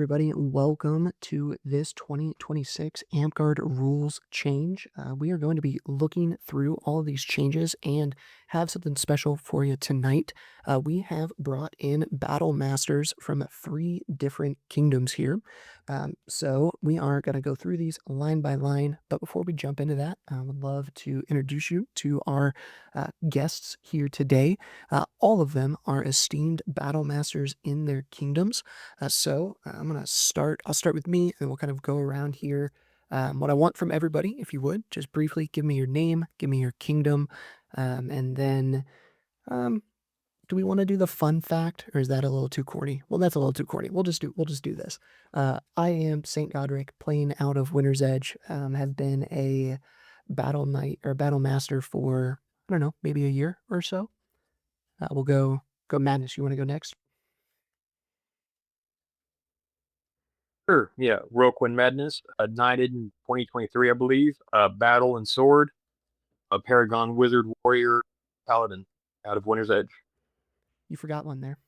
everybody. Welcome to this 2026 Amtgard rules change. We are going to be looking through all of these changes and have something special for you tonight. We have brought in battle masters from three different kingdoms here. So we are going to go through these line by line. But before we jump into that, I would love to introduce you to our guests here today. All of them are esteemed battle masters in their kingdoms. I'm gonna start. I'll start with me, and we'll kind of go around here. What I want from everybody, if you would, just briefly give me your name, give me your kingdom, and then, um, do we want to do the fun fact, or is that a little too corny? Well, that's a little too corny. We'll just do this. I am Saint Godric, playing out of Winter's Edge. Have been a battle knight or battle master for I don't know, maybe a year or so. We'll go Madness. You want to go next? Sure, yeah. Whirlwind Madness, knighted in 2023, I believe. Battle and Sword, a Paragon Wizard Warrior Paladin out of Winter's Edge. You forgot one there.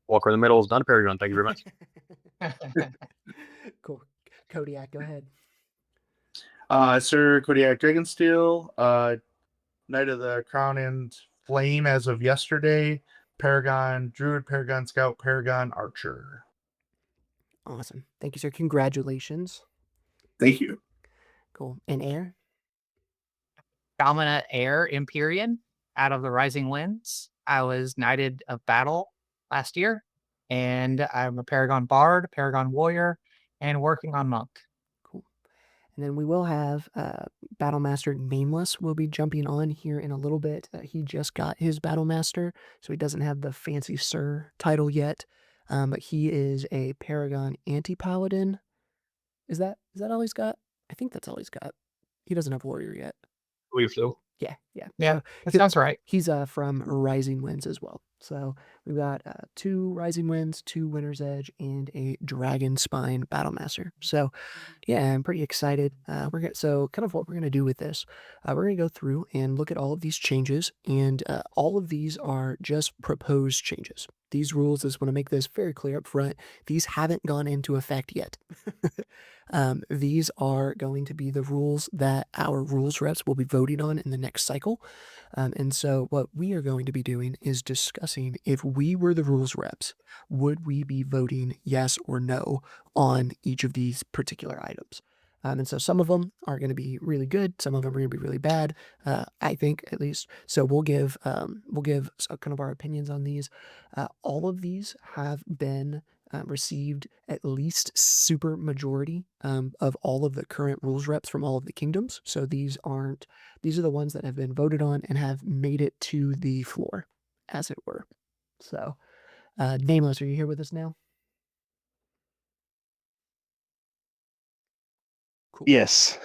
Walker in the Middle is not a Paragon. Thank you very much. Cool. Kodiak, go ahead. Sir Kodiak Dragonsteel, Knight of the Crown and Flame as of yesterday, Paragon Druid, Paragon Scout, Paragon Archer. Awesome. Thank you, sir. Congratulations. Thank you. Cool. And Air? Dominant Air Empyrean out of the Rising Winds. I was Knighted of Battle last year, and I'm a Paragon Bard, Paragon Warrior, and working on Monk. Cool. And then we will have Battlemaster Nameless will be jumping on here in a little bit. He just got his Battlemaster, so he doesn't have the fancy Sir title yet. But he is a Paragon Anti-Paladin. Is that all he's got? I think that's all he's got. He doesn't have Warrior yet. I believe so. Yeah. Yeah, that sounds right. He's from Rising Winds as well. So we've got 2 Rising Winds, 2 Winter's Edge, and a Dragon Spine Battlemaster. So yeah, I'm pretty excited. So kind of what we're gonna do with this, we're gonna go through and look at all of these changes, and all of these are just proposed changes. These rules, I just want to make this very clear up front. These haven't gone into effect yet. These are going to be the rules that our rules reps will be voting on in the next cycle. And so what we are going to be doing is discussing, if we were the rules reps, would we be voting yes or no on each of these particular items? And so some of them are going to be really good. Some of them are going to be really bad. I think, at least. So we'll give kind of our opinions on these. All of these have been received at least super majority of all of the current rules reps from all of the kingdoms. So these are the ones that have been voted on and have made it to the floor, as it were. So, Nameless, are you here with us now? Cool. Yes.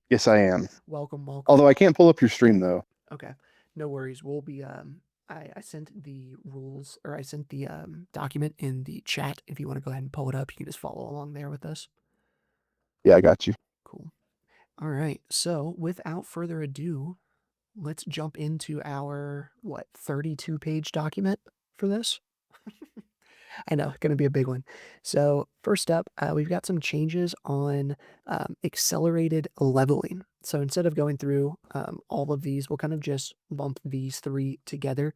Yes, I am. Welcome. Although I can't pull up your stream, though. Okay, no worries. We'll be I sent the rules, or I sent the document in the chat. If you want to go ahead and pull it up, you can just follow along there with us. Yeah, I got you. Cool. All right. So without further ado, let's jump into our 32-page document for this. I know, going to be a big one. So first up, we've got some changes on accelerated leveling. So instead of going through all of these, we'll kind of just lump these 3 together.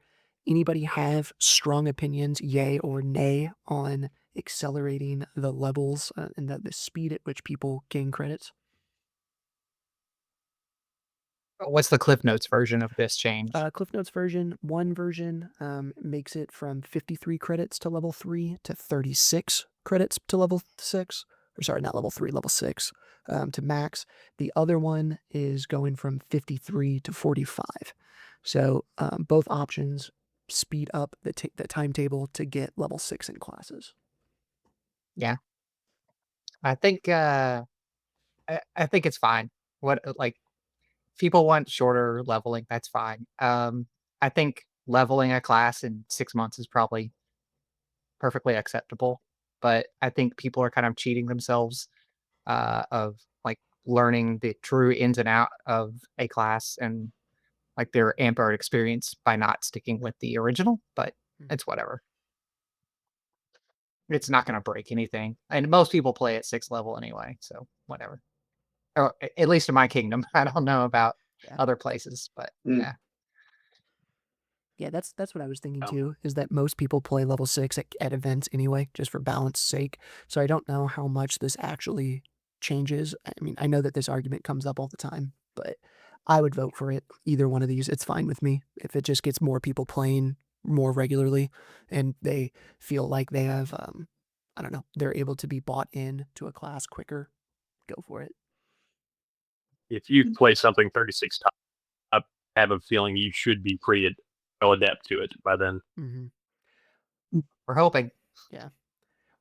Anybody have strong opinions, yay or nay, on accelerating the levels and the speed at which people gain credits? What's the Cliff Notes version of this change? Cliff Notes version, one version makes it from 53 credits to level 3 to 36 credits to level 6. Or sorry, not level 3, level 6 to max. The other one is going from 53 to 45. So both options speed up the timetable to get level 6 in classes. Yeah. I think I think it's fine. People want shorter leveling, that's fine. I think leveling a class in 6 months is probably perfectly acceptable, but I think people are kind of cheating themselves of learning the true ins and out of a class and their Amtgard experience by not sticking with the original, but it's whatever. It's not going to break anything. And most people play at 6th level anyway, so whatever. Or at least in my kingdom. I don't know about Yeah. other places, but yeah. Yeah, that's what I was thinking Yeah. too, is that most people play level 6 at events anyway, just for balance sake. So I don't know how much this actually changes. I mean, I know that this argument comes up all the time, but I would vote for it. Either one of these, it's fine with me. If it just gets more people playing more regularly and they feel like they have, I don't know, they're able to be bought in to a class quicker, go for it. If you play something 36 times, I have a feeling you should be pretty well adept to it by then. We're hoping. Yeah.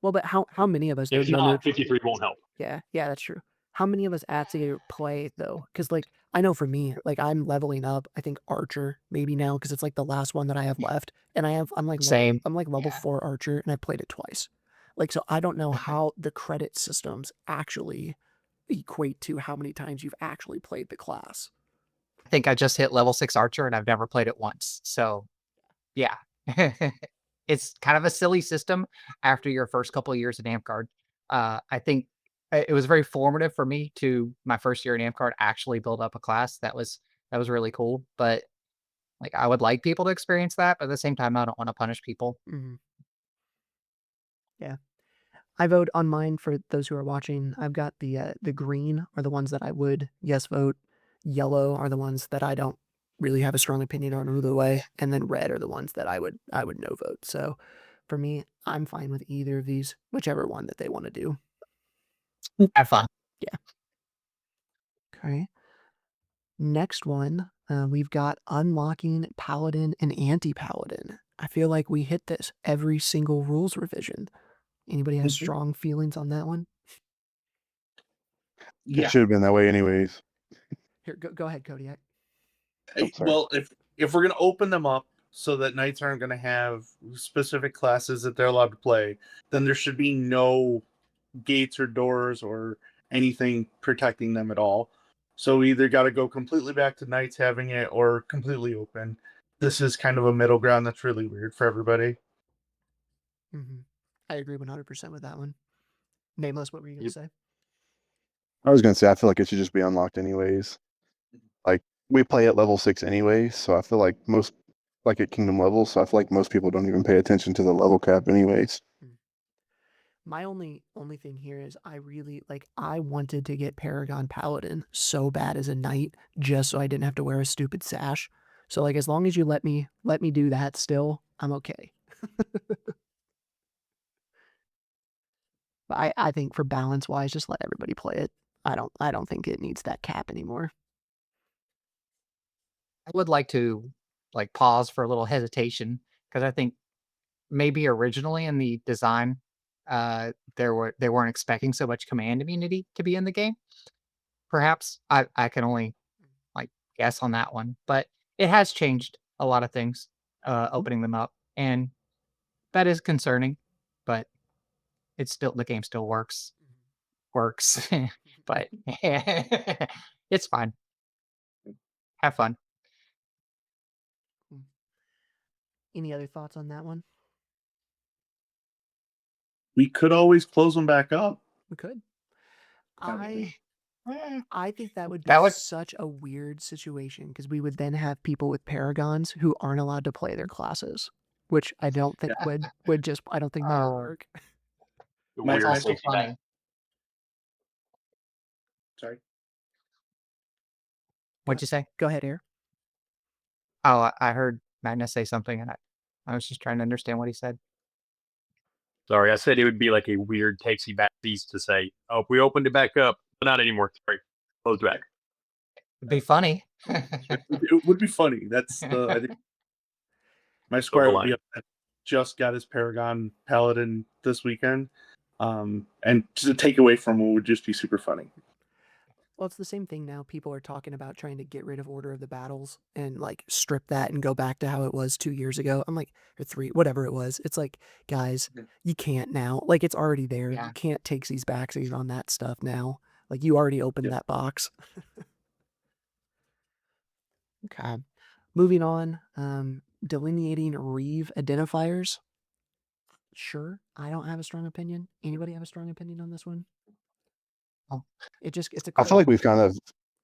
Well, but how many of us If don't not, 53 won't help. Yeah, that's true. How many of us actually play though? Because like I know for me, like I'm leveling up. I think Archer maybe now because it's like the last one that I have left, and I'm like Same. I'm like level Yeah. 4 Archer, and I played it twice. Like so, I don't know how the credit systems actually equate to how many times you've actually played the class. I think I just hit level 6 Archer and I've never played it once. So, yeah. It's kind of a silly system after your first couple of years in Amtgard. I think it was very formative for me to my first year in Amtgard actually build up a class. That was really cool. But like I would like people to experience that, but at the same time, I don't want to punish people. Yeah. I vote on mine for those who are watching. I've got the green are the ones that I would yes vote. Yellow are the ones that I don't really have a strong opinion on either way, and then red are the ones that I would no vote. So for me, I'm fine with either of these, whichever one that they want to do. Have fun. Yeah. Okay. Next one, we've got unlocking paladin and anti-paladin. I feel like we hit this every single rules revision. Anybody has strong feelings on that one? It should have been that way anyways. Here, go ahead, Kodiak. sorry. Well, if we're gonna open them up so that knights aren't gonna have specific classes that they're allowed to play, then there should be no gates or doors or anything protecting them at all. So we either got to go completely back to knights having it or completely open. This is kind of a middle ground that's really weird for everybody. I agree 100% with that one. Nameless, what were you going to say? I was gonna say I feel like it should just be unlocked anyways. Like we play at level 6 anyway, so I feel like most like at kingdom level, so I feel like most people don't even pay attention to the level cap anyways. My only thing here is I really I wanted to get Paragon Paladin so bad as a knight just so I didn't have to wear a stupid sash. So like as long as you let me do that still, I'm okay. But I think for balance wise, just let everybody play it. I don't think it needs that cap anymore. I would like to pause for a little hesitation because I think maybe originally in the design, they weren't expecting so much command immunity to be in the game. Perhaps I can only guess on that one, but it has changed a lot of things, opening them up, and that is concerning. But it's still the game still works, but it's fine. Have fun. Any other thoughts on that one? We could always close them back up. We could. Probably. I think that would be That would- such a weird situation because we would then have people with paragons who aren't allowed to play their classes, which I don't think would just I don't think that would work. My- That's Weird also safety funny. net. Sorry. What'd you say? Go ahead, Air. Oh, I heard Magnus say something, and I was just trying to understand what he said. Sorry, I said it would be like a weird takesy backsies to say, "Oh, we opened it back up, but not anymore." Sorry, closed back. It'd be funny. It would be funny. That's the I think my squire would be upset. Just got his Paragon Paladin this weekend. And to take away from him would just be super funny. Well, it's the same thing now. People are talking about trying to get rid of Order of the Battles and strip that and go back to how it was 2 years ago. I'm like, or 3, whatever it was. It's like, guys, you can't now. Like it's already there. Yeah. You can't take these backsies on that stuff now. Like you already opened that box. Okay. Moving on. Delineating Reeve identifiers. sure. I don't have a strong opinion. Anybody have a strong opinion on this one? Oh. It's a I feel like we've kind of.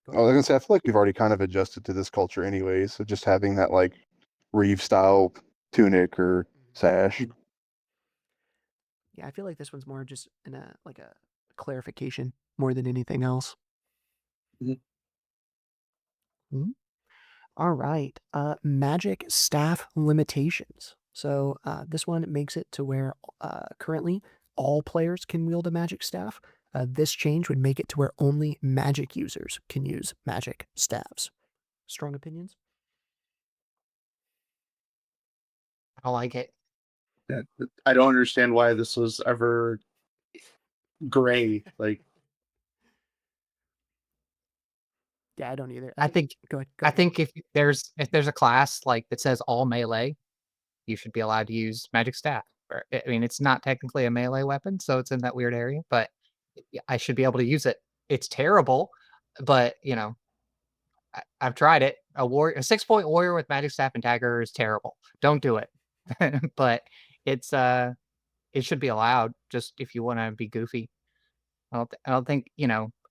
Go I was gonna say I feel like we've already kind of adjusted to this culture anyways. So just having that like Reeve style tunic or sash. Yeah, I feel like this one's more just like a clarification more than anything else. Mhm. All right. Magic staff limitations. So this one makes it to where currently all players can wield a magic staff. This change would make it to where only magic users can use magic staffs. Strong opinions? I like it. I don't understand why this was ever gray. Like, Yeah, I don't either. I think Go ahead. I think if there's a class like that says all melee, you should be allowed to use magic staff. I mean, it's not technically a melee weapon, so it's in that weird area, but I should be able to use it. It's terrible, but I've tried it. A 6-point warrior with magic staff and dagger is terrible. Don't do it. But it's it should be allowed just if you want to be goofy. I don't think,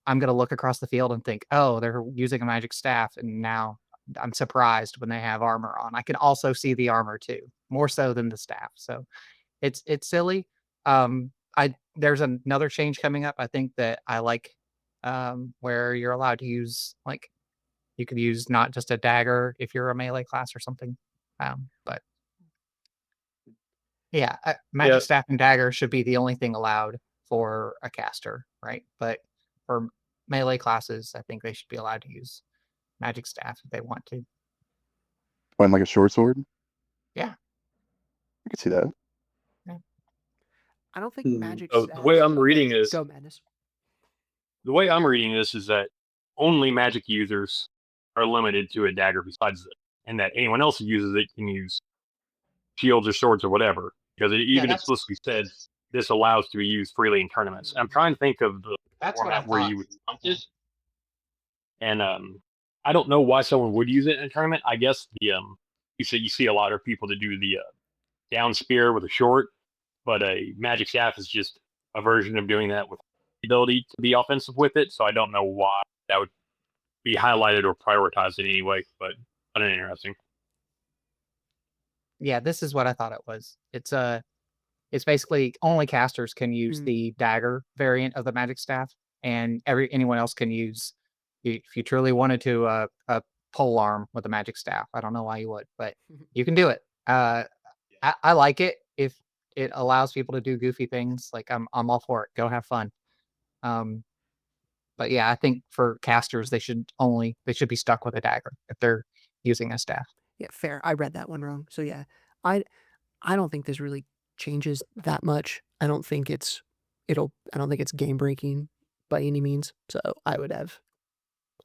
I'm gonna look across the field and think, "Oh, they're using a magic staff," and now I'm surprised when they have armor on. I can also see the armor too, more so than the staff. So it's silly. There's another change coming up. I think that I like, where you're allowed to use like you could use not just a dagger if you're a melee class or something. But yeah, magic Yeah, staff and dagger should be the only thing allowed for a caster, right? But for melee classes, I think they should be allowed to use magic staff if they want to. When like a short sword, Yeah. I could see that. I don't think magic the staffs. way I'm reading this, Go, Madness. the way I'm reading this is that only magic users are limited to a dagger besides it, and that anyone else who uses it can use shields or swords or whatever, because it even that's explicitly says this allows to be used freely in tournaments. I'm trying to think of the that's what I format where thought. you would count it, and I don't know why someone would use it in a tournament. I guess you see a lot of people that do the down spear with a short, but a magic staff is just a version of doing that with the ability to be offensive with it. So I don't know why that would be highlighted or prioritized in any way, but interesting. Yeah, this is what I thought it was. It's basically only casters can use the dagger variant of the magic staff, and anyone else can use if you truly wanted to a pole arm with a magic staff. I don't know why you would, but you can do it. I like it if it allows people to do goofy things. Like I'm all for it. Go have fun. But yeah, I think for casters they should be stuck with a dagger if they're using a staff. Yeah, fair. I read that one wrong. So yeah, I I don't think this really changes that much. I don't think it's game breaking by any means. So I don't have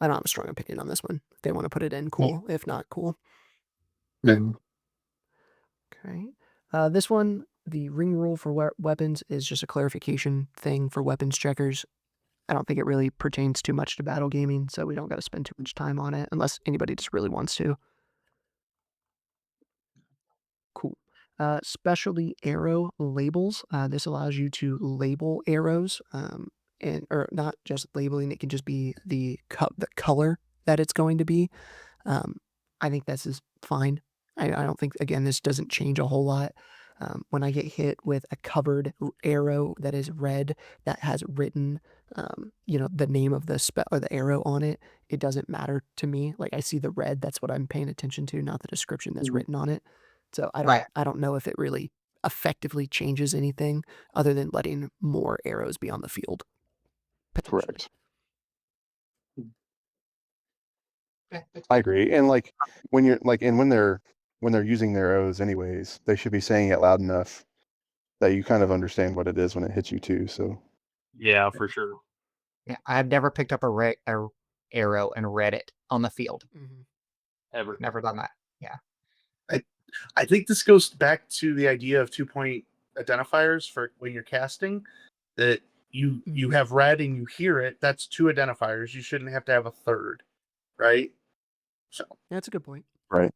a strong opinion on this one. If they want to put it in, cool. If not, cool. then Okay. This one, the ring rule for weapons is just a clarification thing for weapons checkers. I don't think it really pertains too much to battle gaming, so we don't got to spend too much time on it unless anybody just really wants to. Cool. Specialty arrow labels. This allows you to label arrows, or not just labeling. It can just be the color that it's going to be. I think this is fine. I don't think, again, this doesn't change a whole lot. When I get hit with a covered arrow that is red that has written, the name of the spell or the arrow on it, it doesn't matter to me. Like I see the red, that's what I'm paying attention to, not the description that's written on it. So Right. I don't know if it really effectively changes anything other than letting more arrows be on the field. Potentially. Correct. I agree. And like when you're like, and when they're using their arrows anyways, they should be saying it loud enough that you kind of understand what it is when it hits you too. So Yeah, for sure. Yeah, I've never picked up a arrow and read it on the field. Ever. Never done that. Yeah. I think this goes back to the idea of 2-point identifiers for when you're casting. That you have read and you hear it. That's 2 identifiers. You shouldn't have to have a third, right? So That's a good point. right,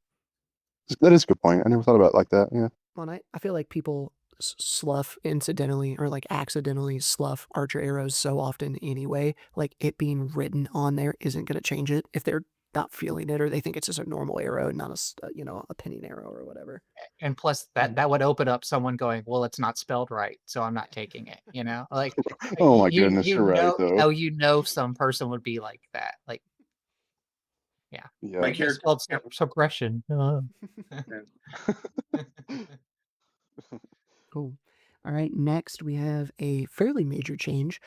that is a good point. I never thought about it like that. Yeah. Well, I feel like people slough incidentally or like accidentally slough archer arrows so often anyway, like it being written on there isn't going to change it if they're not feeling it or they think it's just a normal arrow, not a pinning arrow or whatever. And plus that would open up someone going, "Well, it's not spelled right, so I'm not taking it," you know? Like, Oh my goodness, you're right though. some person would be like that. Like, yeah, Yeah. My like character. misspelled suppression. Cool. All right, next we have a fairly major change.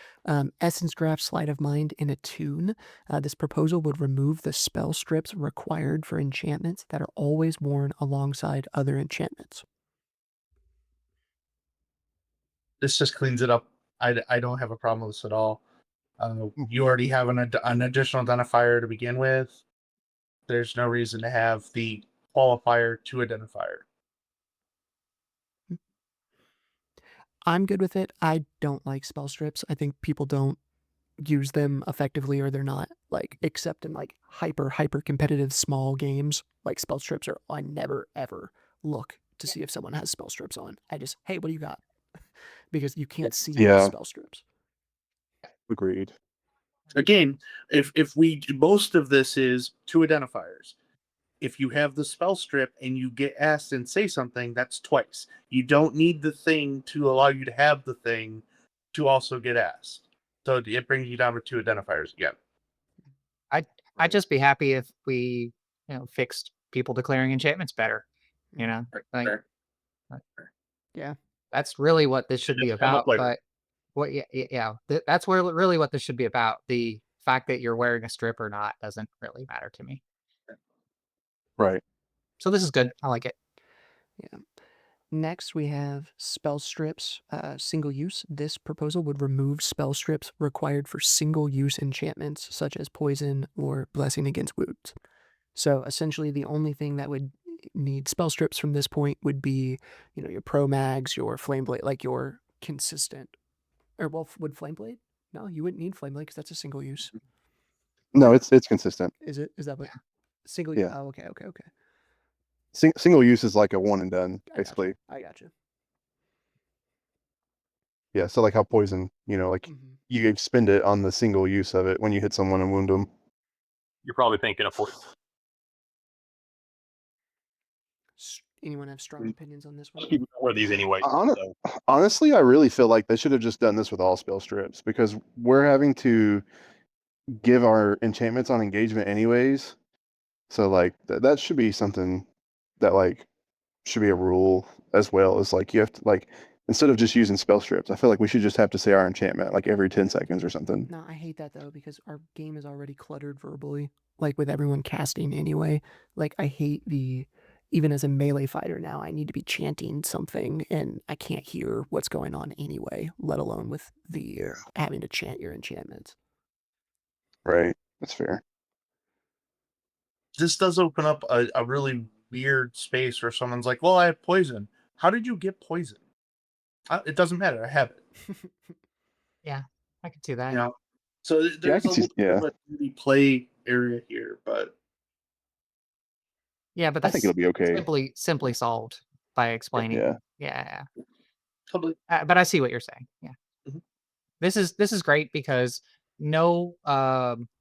Essence Graph Sleight of Mind in Attune. This proposal would remove the spell strips required for enchantments that are always worn alongside other enchantments. This just cleans it up. I don't have a problem with this at all. You already have an additional identifier to begin with. There's no reason to have the qualifier to identifier. I'm good with it. I don't like spell strips. I think people don't use them effectively or they're not like except in like hyper competitive small games like spell strips are I never ever look to see if someone has spell strips on. I just, hey, what do you got? Because you can't see the Yeah. spell strips. Agreed. Again, if we most of this is two identifiers. If you have the spell strip and you get asked and say something, that's twice. You don't need the thing to allow you to have the thing to also get asked. So it brings you down to two identifiers again. I'd just be happy if we, fixed people declaring enchantments better. You know, like Fair. Yeah. that's really what this should be Just come up about. later. But that's where really what this should be about. The fact that you're wearing a strip or not doesn't really matter to me. Right. So this is good. I like it. Yeah. Next, we have spell strips, single use. This proposal would remove spell strips required for single use enchantments, such as poison or blessing against wounds. So essentially, the only thing that would need spell strips from this point would be, your pro mags, your flame blade, like your consistent. Or well, would flame blade? No, you wouldn't need flame blade because that's a single use. No, it's consistent. Is it? Is that what? Single? Yeah. Oh, okay. Single use is like a one and done, I gotcha. basically. I gotcha. Yeah. So like how poison, like you expend it on the single use of it when you hit someone and wound them. You're probably thinking of poison. Anyone have strong opinions on this one? Most people don't wear these anyway. So. Honestly, I really feel like they should have just done this with all spell strips because we're having to give our enchantments on engagement anyways. So like that should be something that like should be a rule as well as like you have to like instead of just using spell strips, I feel like we should just have to say our enchantment like every 10 seconds or something. No, I hate that though because our game is already cluttered verbally, like with everyone casting anyway. Like I hate even as a melee fighter now, I need to be chanting something and I can't hear what's going on anyway, let alone with the having to chant your enchantments. Right. That's fair. This does open up a really weird space where someone's like, well, I have poison. How did you get poison? It doesn't matter. I have it. Yeah, I could see that. So I there's can a see- little bit of a 3D play area here, but Yeah, but I think it'll that's be okay. simply solved by explaining. Yeah. Yeah. totally. But I see what you're saying. Yeah. Mhm. This is great because no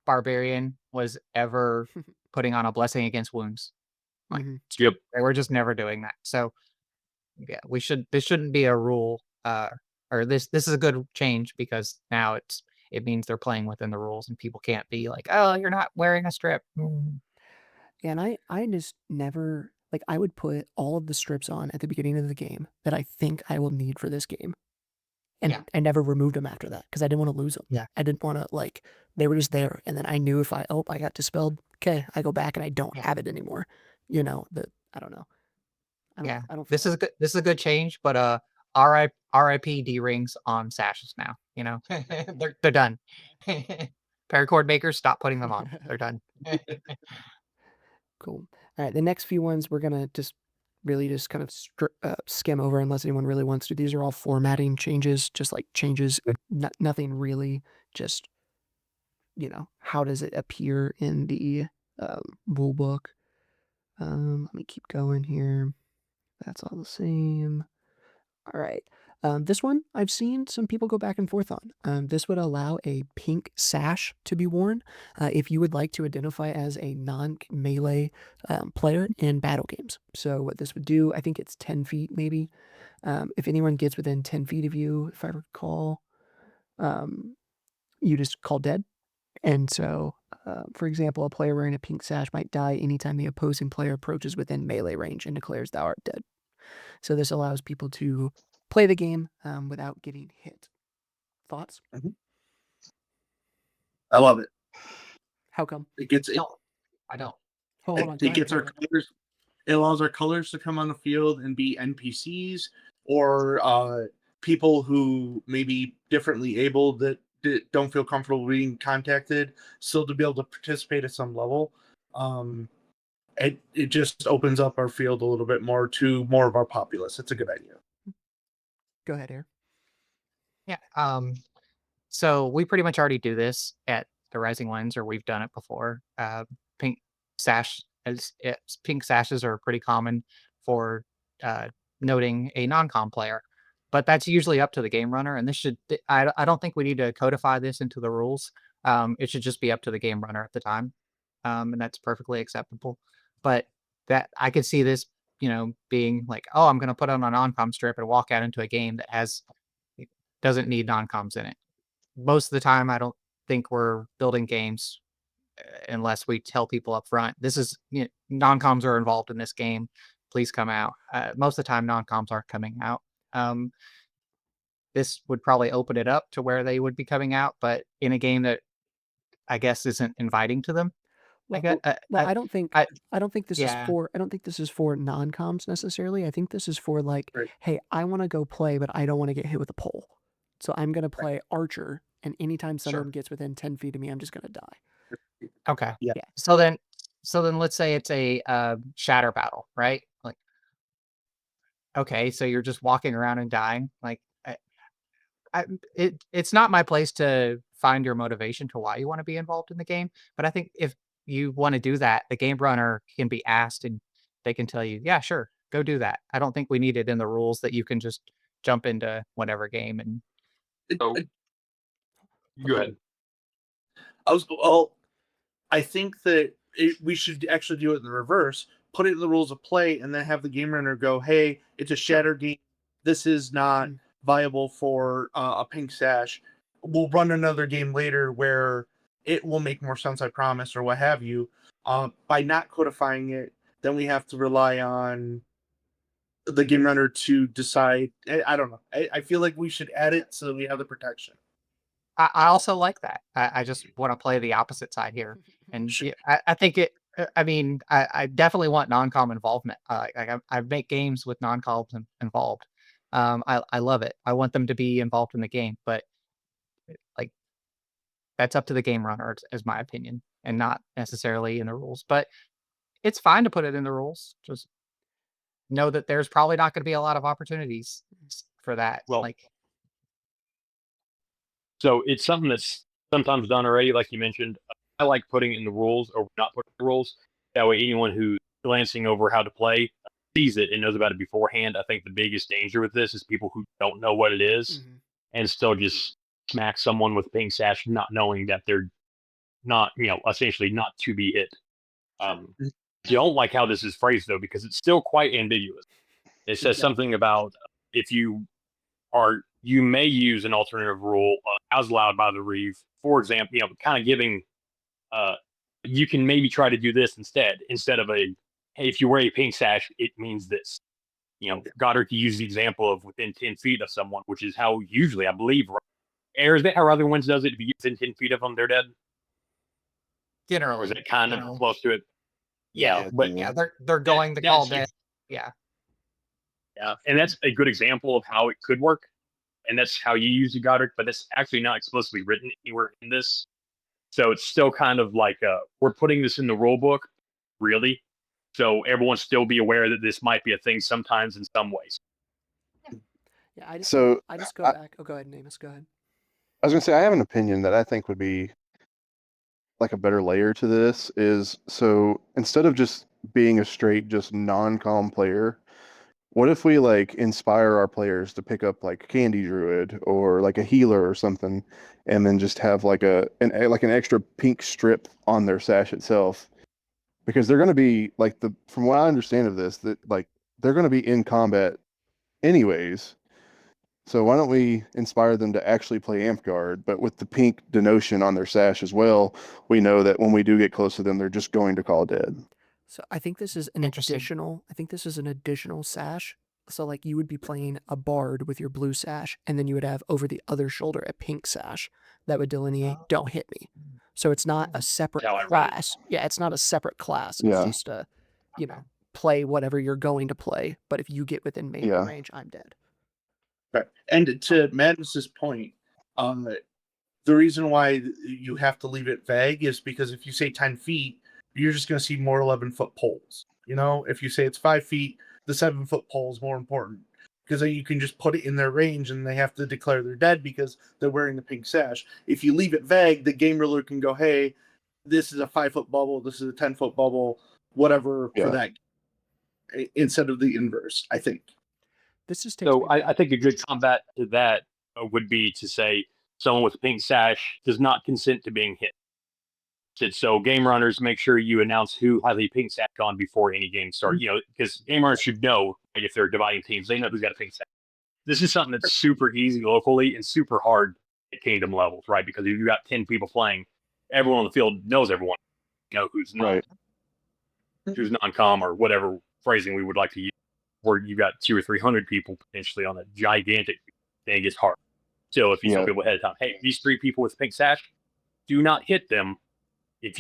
barbarian was ever putting on a blessing against wounds. Like Yep. they were just never doing that. So yeah, this shouldn't be a rule. Or this is a good change because now it means they're playing within the rules and people can't be like, oh, you're not wearing a strip. And I just never like I would put all of the strips on at the beginning of the game that I think I will need for this game. And Yeah. I never removed them after that because I didn't want to lose them. Yeah. I didn't want to like they were just there, and then I knew if I got dispelled, okay, I go back and I don't have it anymore. I don't know. Yeah. I don't. This is good. This is a good change, but RIP D rings on sashes now. They're done. Paracord makers, stop putting them on. They're done. Cool. All right, the next few ones we're gonna just really just kind of skim over unless anyone really wants to. These are all formatting changes, just like changes, nothing really. Just how does it appear in the rule book? Let me keep going here. That's all the same. All right. This one I've seen some people go back and forth on. This would allow a pink sash to be worn if you would like to identify as a non-melee player in battle games. So what this would do, I think it's 10 feet maybe. If anyone gets within 10 feet of you, if I recall, you just call dead. And so, for example, a player wearing a pink sash might die anytime the opposing player approaches within melee range and declares thou art dead. So this allows people to play the game without getting hit. Thoughts? I love it. How come? It gets it. No, I don't. Hold on. Go It ahead, gets go our ahead. colors. It allows our colors to come on the field and be NPCs or people who may be differently able that don't feel comfortable being contacted, still to be able to participate at some level. It just opens up our field a little bit more to more of our populace. It's a good idea. Go ahead, Air. Yeah. So we pretty much already do this at the Rising Winds, or we've done it before. Pink pink sashes are pretty common for uh, noting a non-com player, but that's usually up to the game runner. And this should I don't think we need to codify this into the rules. It should just be up to the game runner at the time, and that's perfectly acceptable. But that I could see this, being like, oh, I'm going to put on a non-com strip and walk out into a game that doesn't need non-coms in it. Most of the time, I don't think we're building games unless we tell people up front, this is, non-coms are involved in this game. Please come out. Most of the time, non-coms aren't coming out. Um, this would probably open it up to where they would be coming out, but in a game that I guess isn't inviting to them. I Well, get, well, I don't think I, this is yeah, for non-coms necessarily. I think this is for like, Right. hey, I want to go play, but I don't want to get hit with a pole. So I'm gonna play Archer, and anytime someone gets within 10 feet of me, I'm just gonna die. okay. Yeah. Yeah. So then let's say it's a shatter battle, right? Like, okay, so you're just walking around and dying. Like, it's not my place to find your motivation to why you want to be involved in the game. But I think if you want to do that, the game runner can be asked and they can tell you, yeah, sure, go do that. I don't think we need it in the rules that you can just jump into whatever game and So go ahead. I think that we should actually do it in the reverse. Put it in the rules of play, and then have the game runner go, "Hey, it's a shatter game. This is not viable for a pink sash. We'll run another game later where it will make more sense. I promise," or what have you. By not codifying it, then we have to rely on the game runner to decide. I don't know. I feel like we should add it so that we have the protection. I also like that. I just want to play the opposite side here. And Sure. I think I mean, I definitely want non-com involvement. I make games with non-coms involved. I love it. I want them to be involved in the game, but like that's up to the game runner, is my opinion, and not necessarily in the rules. But it's fine to put it in the rules. Just know that there's probably not going to be a lot of opportunities for that. Well, Like, so it's something that's sometimes done already, like you mentioned. I like putting it in the rules or not putting the rules. That way, anyone who's glancing over how to play sees it and knows about it beforehand. I think the biggest danger with this is people who don't know what it is and still just smack someone with ping sash, not knowing that they're not, essentially not to be hit. Don't like how this is phrased though, because it's still quite ambiguous. It says something about if you may use an alternative rule as allowed by the Reeve. For example, kind of giving you can maybe try to do this instead of a hey, if you wear a pink sash, it means this. Goddard used the example of within 10 feet of someone, which is how usually I believe. Is that how other ones does it? If you get within 10 feet of them, they're dead. Or is generally, it kind of close to it? yeah, but yeah, they're going to call dead. Yeah. Yeah, and that's a good example of how it could work, and that's how you use the Goddard, but it's actually not explicitly written anywhere in this. So it's still kind of like we're putting this in the rule book, really. So everyone still be aware that this might be a thing sometimes in some ways. Yeah, I just So go back. Oh, go ahead, Namus. Go ahead. I was gonna say I have an opinion that I think would be like a better layer to this is so instead of just being a straight just non-com player, What if we like inspire our players to pick up like Candy Druid or like a healer or something, and then just have like an extra pink strip on their sash itself? Because they're going to be like from what I understand of this, that like they're going to be in combat anyways. So why don't we inspire them to actually play Amtgard, but with the pink denotion on their sash as well? We know that when we do get close to them, they're just going to call dead. So I think this is an Interesting. additional sash. So like you would be playing a bard with your blue sash, and then you would have over the other shoulder a pink sash that would delineate "Don't hit me." So it's not a separate How I read it. class. Yeah, it's not a separate class. It's Yeah. just a, play whatever you're going to play. But if you get within melee Yeah. range, I'm dead. Right. And to Madness's point, the reason why you have to leave it vague is because if you say 10 feet, you're just going to see more 11-foot poles. You know, if you say it's 5 feet, the 7-foot pole is more important because then you can just put it in their range and they have to declare they're dead because they're wearing the pink sash. If you leave it vague, the game ruler can go, hey, this is a 5-foot bubble, this is a 10-foot bubble, whatever for Yeah. that, instead of the inverse, I think. This just takes So me I think a good combat to that would be to say someone with a pink sash does not consent to being hit. So game runners, make sure you announce who has a pink sash on before any game starts. You know, because game runners should know, like, if they're dividing teams, they know who's got a pink sash. This is something that's super easy locally and super hard at kingdom levels, right? Because if you got 10 people playing, everyone on the field knows everyone. You know who's not, Right. who's non-com or whatever phrasing we would like to use. Where you got 200 or 300 people potentially on a gigantic thing, it gets hard. So if you tell Yeah. people ahead of time, hey, these 3 people with a pink sash, do not hit them. If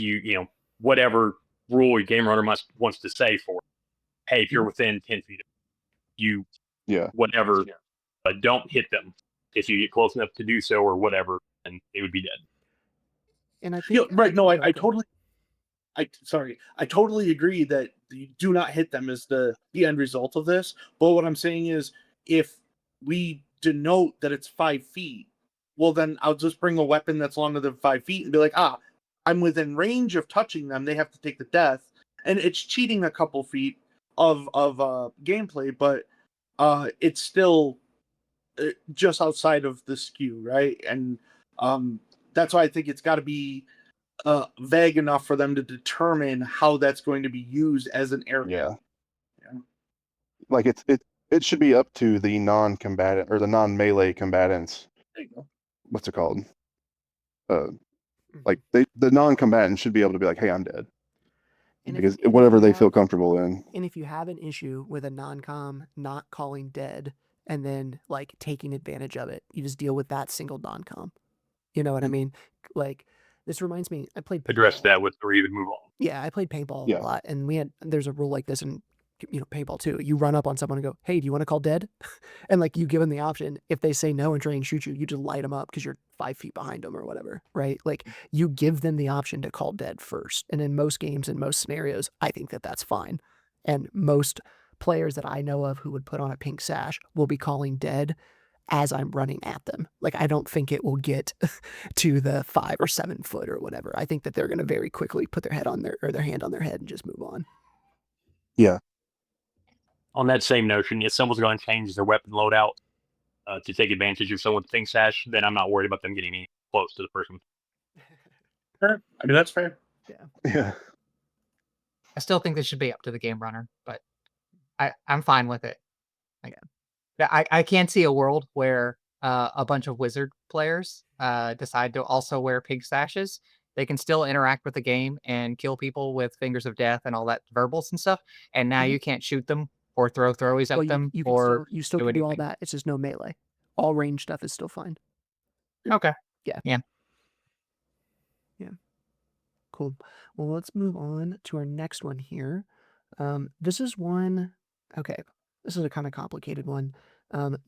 whatever rule your game runner wants to say for it. Hey, if you're within 10 feet, you Yeah. whatever, don't hit them. If you get close enough to do so or whatever, then they would be dead. And I think Right. No, I Okay. totally agree that you do not hit them is the end result of this. But what I'm saying is, if we denote that it's 5 feet, well, then I'll just bring a weapon that's longer than 5 feet and be like, I'm within range of touching them. They have to take the death, and it's cheating a couple feet of gameplay, but it's still just outside of the skew, right? And that's why I think it's got to be vague enough for them to determine how that's going to be used as an area. Yeah. Like it should be up to the non-combatant or the non-melee combatants. There you go. What's it called? Like the non-combatant should be able to be like, "Hey, I'm dead," And because if whatever you they feel have- comfortable in. And if you have an issue with a non-com not calling dead and then like taking advantage of it, you just deal with that single non-com. You know what I mean? Like this reminds me, I played Address paintball. that with or even move on. Yeah, I played paintball Yeah. a lot, and there's a rule like this in paintball too. You run up on someone and go, "Hey, do you want to call dead?" And like you give them the option. If they say no and try and shoot you, you just light them up because you're 5 feet behind them or whatever, right? Like you give them the option to call dead first. And in most games, in most scenarios, I think that that's fine. And most players that I know of who would put on a pink sash will be calling dead as I'm running at them. Like I don't think it will get to the 5 or 7 foot or whatever. I think that they're going to very quickly put their hand on their head and just move on. Yeah. On that same notion, if someone's going to change their weapon loadout to take advantage of someone's pink sash, then I'm not worried about them getting any close to the person. Sure. I mean, that's fair. Yeah. I still think this should be up to the game runner, but I'm fine with it. Like, I can't see a world where a bunch of wizard players decide to also wear pink sashes. They can still interact with the game and kill people with fingers of death and all that verbals and stuff. And now you can't shoot them or throw throwies at Well, them you or still do can do all anything. that. It's just no melee. All range stuff is still fine. Okay. Yeah. Yeah. Cool. Well, let's move on to our next one here. This is one. Okay, this is a kind of complicated one.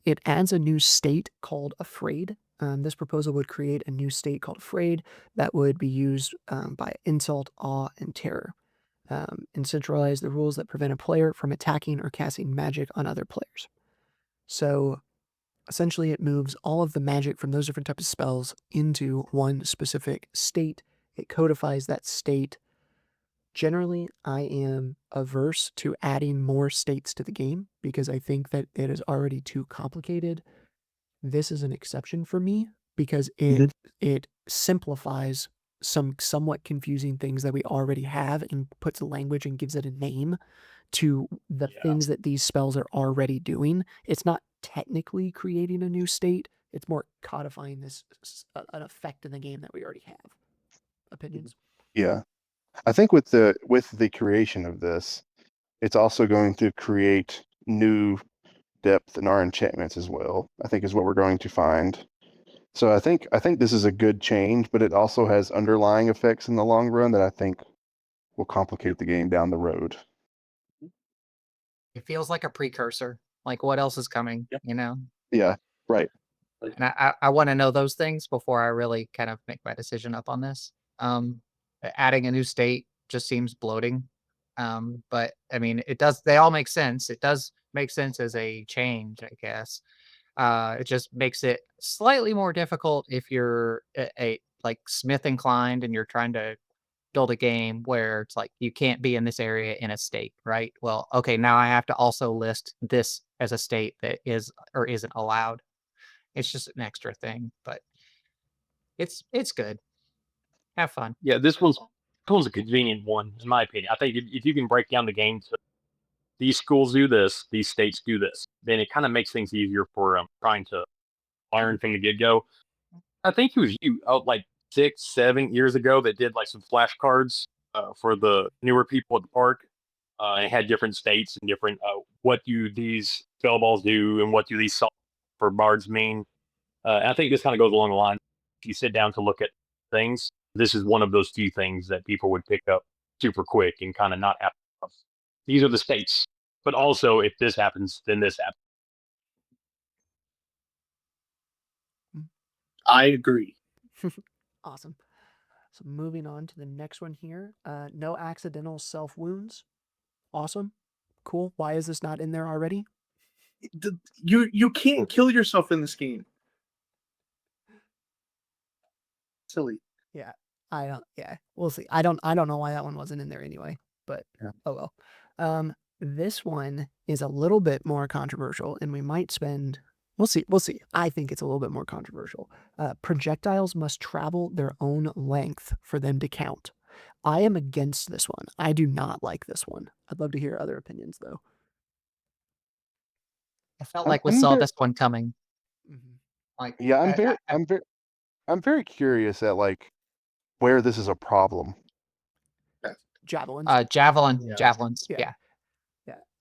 It adds a new state called Afraid. This proposal would create a new state called Afraid that would be used by Insult, Awe, and Terror, and centralize the rules that prevent a player from attacking or casting magic on other players. So essentially, it moves all of the magic from those different types of spells into one specific state. It codifies that state, generally, I am averse to adding more states to the game because I think that it is already too complicated. This is an exception for me because it simplifies some somewhat confusing things that we already have and puts a language and gives it a name to the things that these spells are already doing. It's not technically creating a new state. It's more codifying this an effect in the game that we already have. Opinions? Yeah. I think with the creation of this, it's also going to create new depth in our enchantments as well. I think is what we're going to find. So I think this is a good change, but it also has underlying effects in the long run that I think will complicate the game down the road. It feels like a precursor. Like what else is coming? Yep. You know. Yeah, right. And I want to know those things before I really kind of make my decision up on this. Adding a new state just seems bloating. But I mean, it does. They all make sense. It does make sense as a change, I guess. It just makes it slightly more difficult if you're a like Smith inclined and you're trying to build a game where it's like you can't be in this area in a state, right? Well, okay, now I have to also list this as a state that is or isn't allowed. It's just an extra thing, but it's good. Have fun. Yeah, this one's a convenient one, in my opinion. I think if you can break down the game to these schools do this, these states do this, then it kind of makes things easier for trying to learn from the get go. I think it was you, like 6, 7 years ago, that did like some flashcards for the newer people at the park. And it had different states and different what do these spell balls do and what do these songs for bards mean. And I think this kind of goes along the line. If you sit down to look at things, this is one of those few things that people would pick up super quick and kind of not have. These are the states, but also if this happens, then this happens. I agree. Awesome. So moving on to the next one here. No accidental self wounds. Awesome. Cool. Why is this not in there already? You can't kill yourself in this game. Silly. Yeah. I don't yeah. We'll see. I don't know why that one wasn't in there anyway, but oh well. This one is a little bit more controversial and we might spend we'll see. I think it's a little bit more controversial. Projectiles must travel their own length for them to count. I am against this one. I do not like this one. I'd love to hear other opinions though. I felt like we saw this one coming. Mm-hmm. Like Yeah, I'm very curious at like where this is a problem. Javelins. Javelins. Yeah.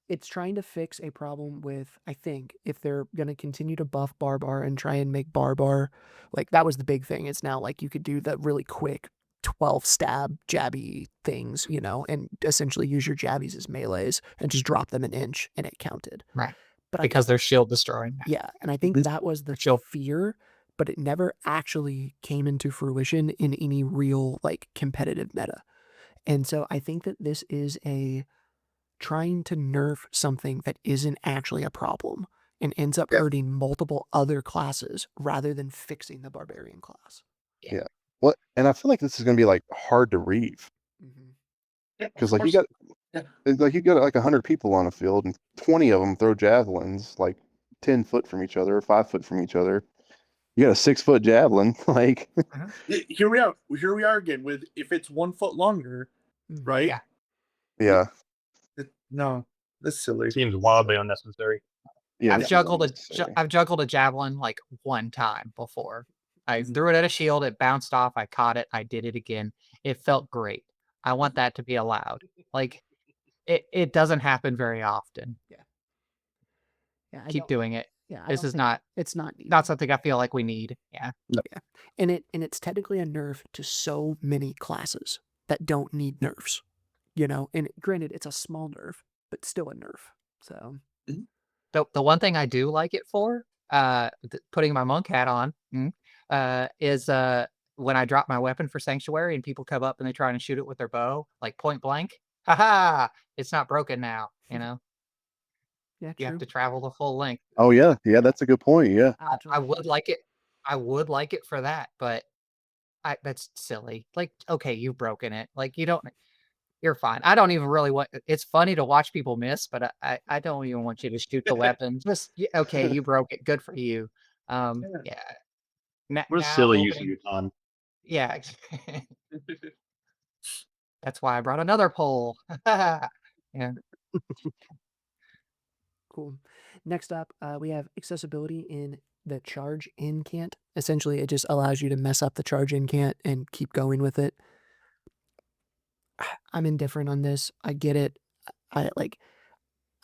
It's trying to fix a problem with, I think, if they're going to continue to buff Barbar and try and make Barbar, like, that was the big thing. It's now, like, you could do the really quick 12 stab jabby things, you know, and essentially use your jabbies as melees and just drop them an inch and it counted. Right. But because they're shield destroying. Yeah, and I think that was the fear, but it never actually came into fruition in any real, like, competitive meta. And so I think that this is trying to nerf something that isn't actually a problem and ends up hurting multiple other classes rather than fixing the barbarian class. Yeah. Well, and I feel like this is going to be like hard to reave because like you got like 100 people on a field and 20 of them throw javelins like 10 foot from each other or 5 foot from each other. You got a 6-foot javelin, like here we are again with if it's 1 foot longer, right? Yeah. No, that's silly. Seems wildly unnecessary. Yeah, I've juggled a javelin like one time before. I threw it at a shield, it bounced off, I caught it, I did it again. It felt great. I want that to be allowed. Like it doesn't happen very often. Yeah. Keep doing it. Yeah. This is not it's not something I feel like we need. Yeah. Yeah. And it's technically a nerf to so many classes that don't need nerfs. You know, and granted, it's a small nerf, but still a nerf. So, the one thing I do like it for, putting my monk hat on, is when I drop my weapon for sanctuary and people come up and they try and shoot it with their bow, like point blank. Haha! It's not broken now. You know. Yeah, you have to travel the full length. Oh yeah, that's a good point. Yeah, I would like it. I would like it for that, but that's silly. Like, okay, you've broken it. Like, you don't. You're fine. I don't even really want. It's funny to watch people miss, but I don't even want you to shoot the weapon. Just okay, you broke it. Good for you. Yeah. Yeah. What a Now silly use of opening. your time. Yeah. That's why I brought another poll. Yeah. Cool. Next up, we have accessibility in the charge incant. Essentially, it just allows you to mess up the charge incant and keep going with it. I'm indifferent on this. I get it. I like.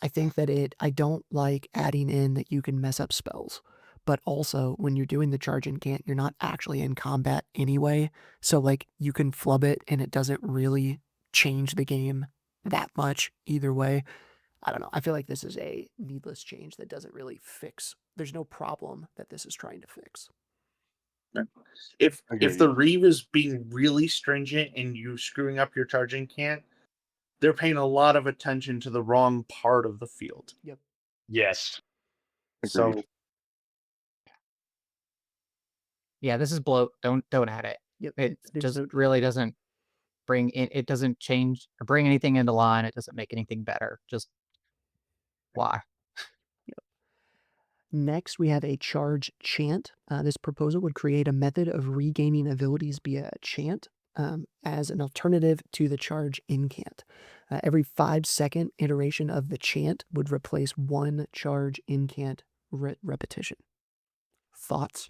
I think that I don't like adding in that you can mess up spells. But also, when you're doing the charge incant, you're not actually in combat anyway. So, like, you can flub it and it doesn't really change the game that much either way. I don't know. I feel like this is a needless change that doesn't really fix. There's no problem that this is trying to fix. If Agreed. the Reeve is being really stringent and you screwing up your charging can't, they're paying a lot of attention to the wrong part of the field. Yep. Yes. Agreed. So Yeah, this is bloat. Don't add it. Yep. It There's just no- really doesn't bring in. It doesn't change or bring anything into line. It doesn't make anything better. Just why? Next, we have a charge chant. This proposal would create a method of regaining abilities via a chant as an alternative to the charge incant. Every 5-second iteration of the chant would replace one charge incant repetition. Thoughts?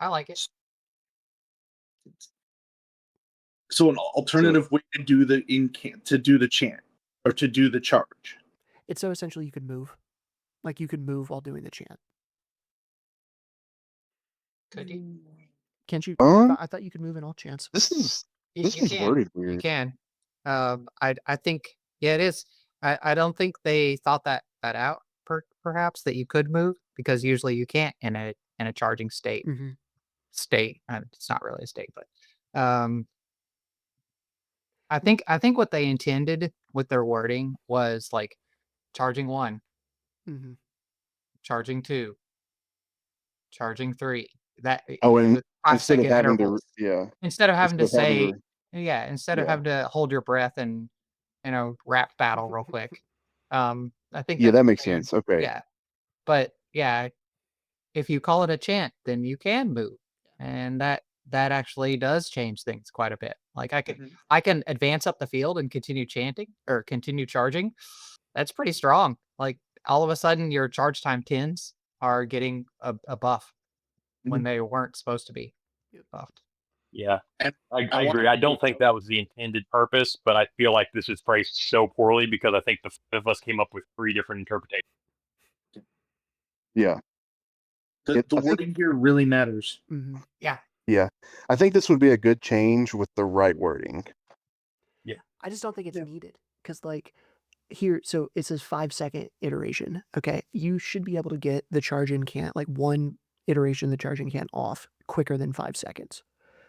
I like it. so an alternative way to do the chant or to do the charge. It's so essentially you could move. Like you could move while doing the chant. Could you? Can't you? Huh? I thought you could move in all chants. This is You this is can. worded You weird. can. I think yeah, it is. I don't think they thought that out. Perhaps that you could move because usually you can't in a charging state. Mm-hmm. It's not really a state, but I think what they intended with their wording was like charging 1, Mm-hmm. charging 2, charging 3. That Oh, and the 5 instead of second having to, intervals. yeah, Instead of having to instead of having say, to, yeah, instead of yeah, having to hold your breath and rap battle real quick. I think yeah, that's that what makes they are. sense. Okay, Yeah, but yeah, if you call it a chant, then you can move, and that actually does change things quite a bit. Like I can advance up the field and continue chanting or continue charging. That's pretty strong. Like all of a sudden, your charge time 10s are getting a buff when they weren't supposed to be buffed. Yeah. And I agree. I don't think that was the intended purpose, but I feel like this is phrased so poorly because I think the five of us came up with 3 different interpretations. yeah, the I think- wording here really matters. Mm-hmm. yeah. I think this would be a good change with the right wording. I just don't think it's Yeah. needed because, like, here, so it says 5-second iteration. Okay, you should be able to get the charge incant, like one iteration of the charge incant off quicker than 5 seconds.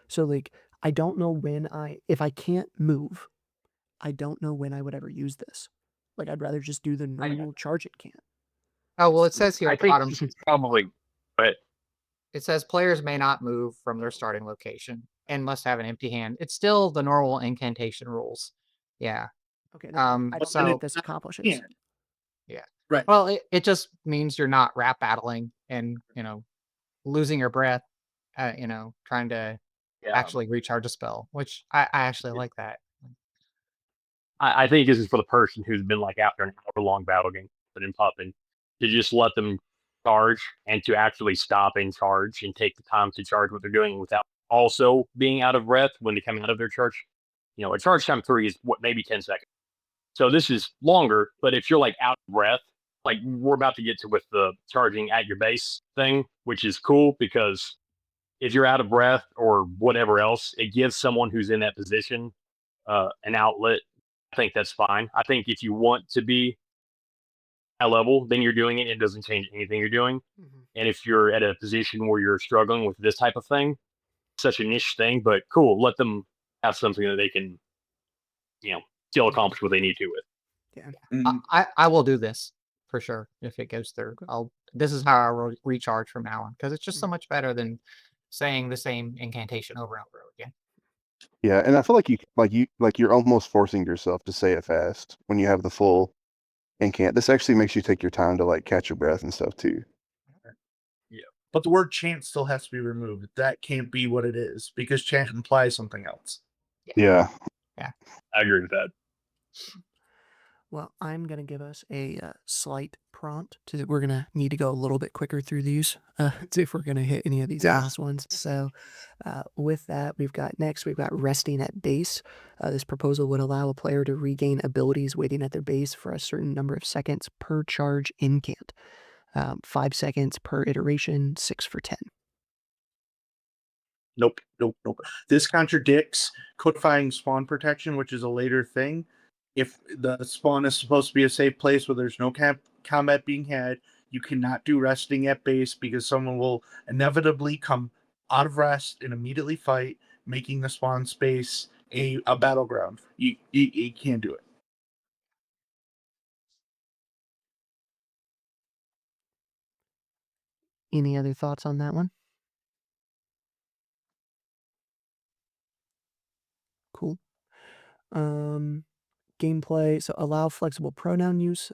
So, like, I don't know if I can't move, I don't know when I would ever use this. Like, I'd rather just do the normal charge incant. Oh well, it says here I at the think bottom. this is probably, but It says players may not move from their starting location and must have an empty hand. It's still the normal incantation rules. Yeah. Okay, Um, I don't know so- what this accomplishes. Yeah. Yeah. Right. Well, it just means you're not rap battling and, losing your breath, trying to yeah, actually recharge a spell, which I actually like that. I think this is for the person who's been like out there an hour-long battle game, but in pupping, to just let them charge and to actually stop and charge and take the time to charge what they're doing without also being out of breath when they come out of their charge. A charge time 3 is maybe 10 seconds. So this is longer, but if you're like out of breath, like we're about to get to with the charging at your base thing, which is cool because if you're out of breath or whatever else, it gives someone who's in that position an outlet. I think that's fine. I think if you want to be at level, then you're doing it. It doesn't change anything you're doing. Mm-hmm. And if you're at a position where you're struggling with this type of thing, such a niche thing, but cool. Let them have something that they can, still accomplish what they need to with. Mhm. I will do this for sure if it goes through. This is how I will recharge from now on because it's just so much better than saying the same incantation over and over again. Yeah, and I feel like you're almost forcing yourself to say it fast when you have the full incant. This actually makes you take your time to like catch your breath and stuff too. But the word chant still has to be removed. That can't be what it is because chant implies something else. Yeah. I agree with that. Well, I'm going to give us a slight prompt. We're going to need to go a little bit quicker through these if we're going to hit any of these last ones. So with that, we've got resting at base. This proposal would allow a player to regain abilities waiting at their base for a certain number of seconds per charge incant. 5 seconds per iteration, 6 for 10. Nope. This contradicts codifying spawn protection, which is a later thing. If the spawn is supposed to be a safe place where there's no combat being had, you cannot do resting at base because someone will inevitably come out of rest and immediately fight, making the spawn space a battleground. You can't do it. Any other thoughts on that one? Cool. Gameplay. So allow flexible pronoun use.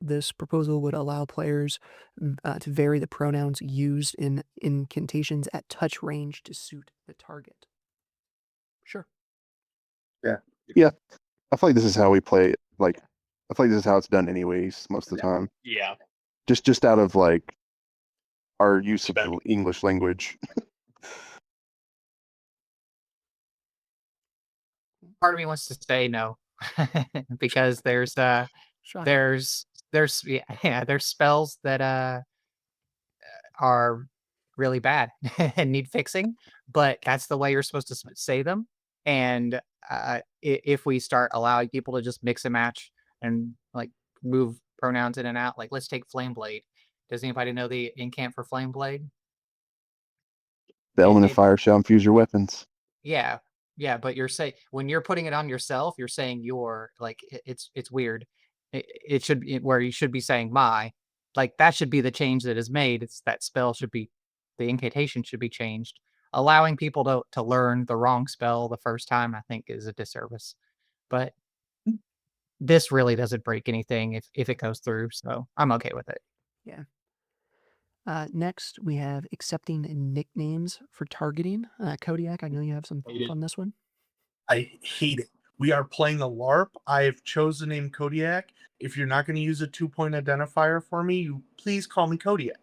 This proposal would allow players to vary the pronouns used in incantations at touch range to suit the target. Sure. I feel like this is how we play it. Like, I feel like this is how it's done anyways most of the time. Yeah. Just out of like our use of the English language. Part of me wants to say no because there's Shocking. there's spells that are really bad and need fixing, but that's the way you're supposed to say them. And if we start allowing people to just mix and match and like move pronouns in and out, like let's take Flame Blade. Does anybody know the incant for Flame Blade? The element of It fire shall infuse your weapons. Yeah, yeah, but when you're putting it on yourself, you're saying your like it's weird. It should be where you should be saying my, like that should be the change that is made. It's that spell should be the incantation should be changed. Allowing people to learn the wrong spell the first time, I think, is a disservice. But this really doesn't break anything if it goes through, so I'm okay with it. Yeah. Next, we have accepting nicknames for targeting. Kodiak, I know you have some thoughts on this one. I hate it. We are playing a LARP. I've chosen the name Kodiak. If you're not going to use a 2-point identifier for me, you please call me Kodiak.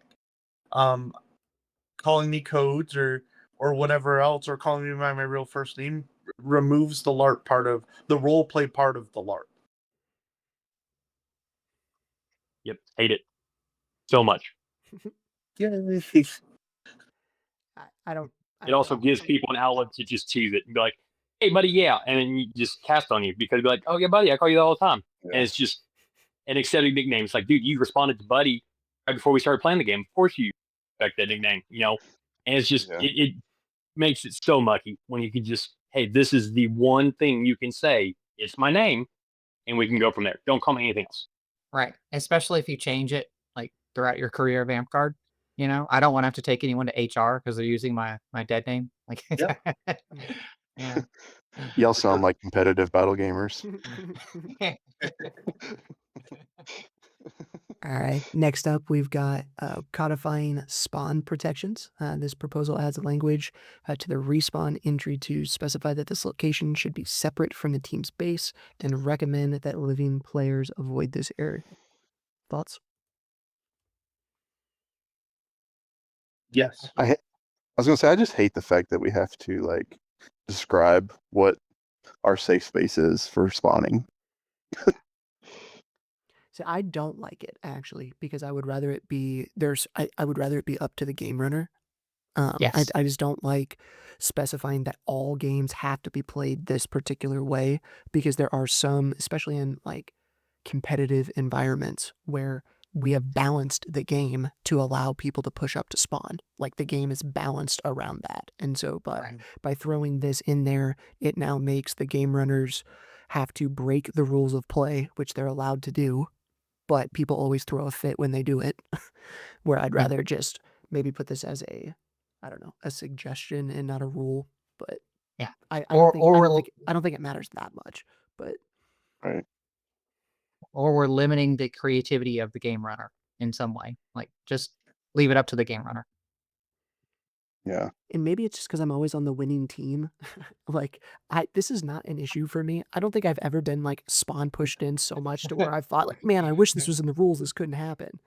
Calling me codes or whatever else, or calling me by my real first name removes the LARP part of the role play part of the LARP. Yep. Hate it so much. Yeah. I don't. It also gives people an outlet to just tease it and be like, "Hey, buddy, yeah," and then you just cast on you because you'd be like, "Oh yeah, buddy, I call you that all the time," Yeah. and it's just an accepting nickname. It's like, dude, you responded to buddy right before we started playing the game. Of course you expect that nickname, and it's just it makes it so mucky when you can just, hey, this is the one thing you can say. It's my name, and we can go from there. Don't call me anything else. Right, especially if you change it, like, throughout your career of Amtgard, I don't wanna have to take anyone to HR because 'cause they're using my dead name, like yeah. Y'all sound like competitive battle gamers. All right. Next up, we've got codifying spawn protections. This proposal adds a language to the respawn entry to specify that this location should be separate from the team's base and recommend that living players avoid this area. Thoughts? Yes. I was gonna say I just hate the fact that we have to like describe what our safe space is for spawning. See, I don't like it actually because I would rather it be I would rather it be up to the game runner. Yes. I just don't like specifying that all games have to be played this particular way because there are some, especially in like competitive environments, where we have balanced the game to allow people to push up to spawn. Like the game is balanced around that. And so Right. by throwing this in there, it now makes the game runners have to break the rules of play, which they're allowed to do, but people always throw a fit when they do it. Where I'd Yeah. rather just maybe put this as a, I don't know, a suggestion and not a rule. But Yeah. I Or don't think it matters that much, but Right. or we're limiting the creativity of the game runner in some way. Like, just leave it up to the game runner. Yeah. and maybe it's just because I'm always on the winning team. Like, this is not an issue for me. I don't think I've ever been like spawn pushed in so much to where I thought like, man, I wish this was in the rules. This couldn't happen.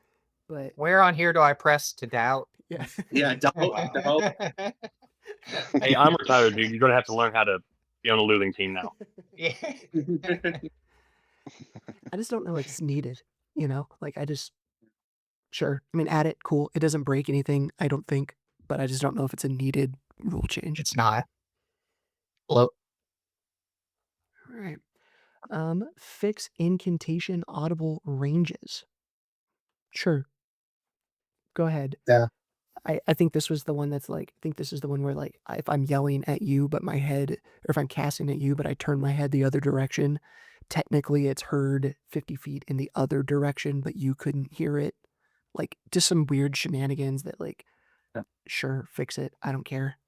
But Where on here do I press to doubt? yeah, Yeah, doubt. Hey, I'm retired, dude. You're gonna have to learn how to be on a losing team now. Yeah. I just don't know if it's needed. You know, like sure. I mean, add it, cool. It doesn't break anything, I don't think, but I just don't know if it's a needed rule change. It's not. Lo- All right. Fix incantation audible ranges. Sure. Go ahead. Yeah. I think this was the one that's like, I think this is the one where like, if I'm yelling at you, but my head, or if I'm casting at you, but I turn my head the other direction, technically it's heard 50 feet in the other direction, but you couldn't hear it. Like, just some weird shenanigans that like, Yeah. sure, fix it. I don't care.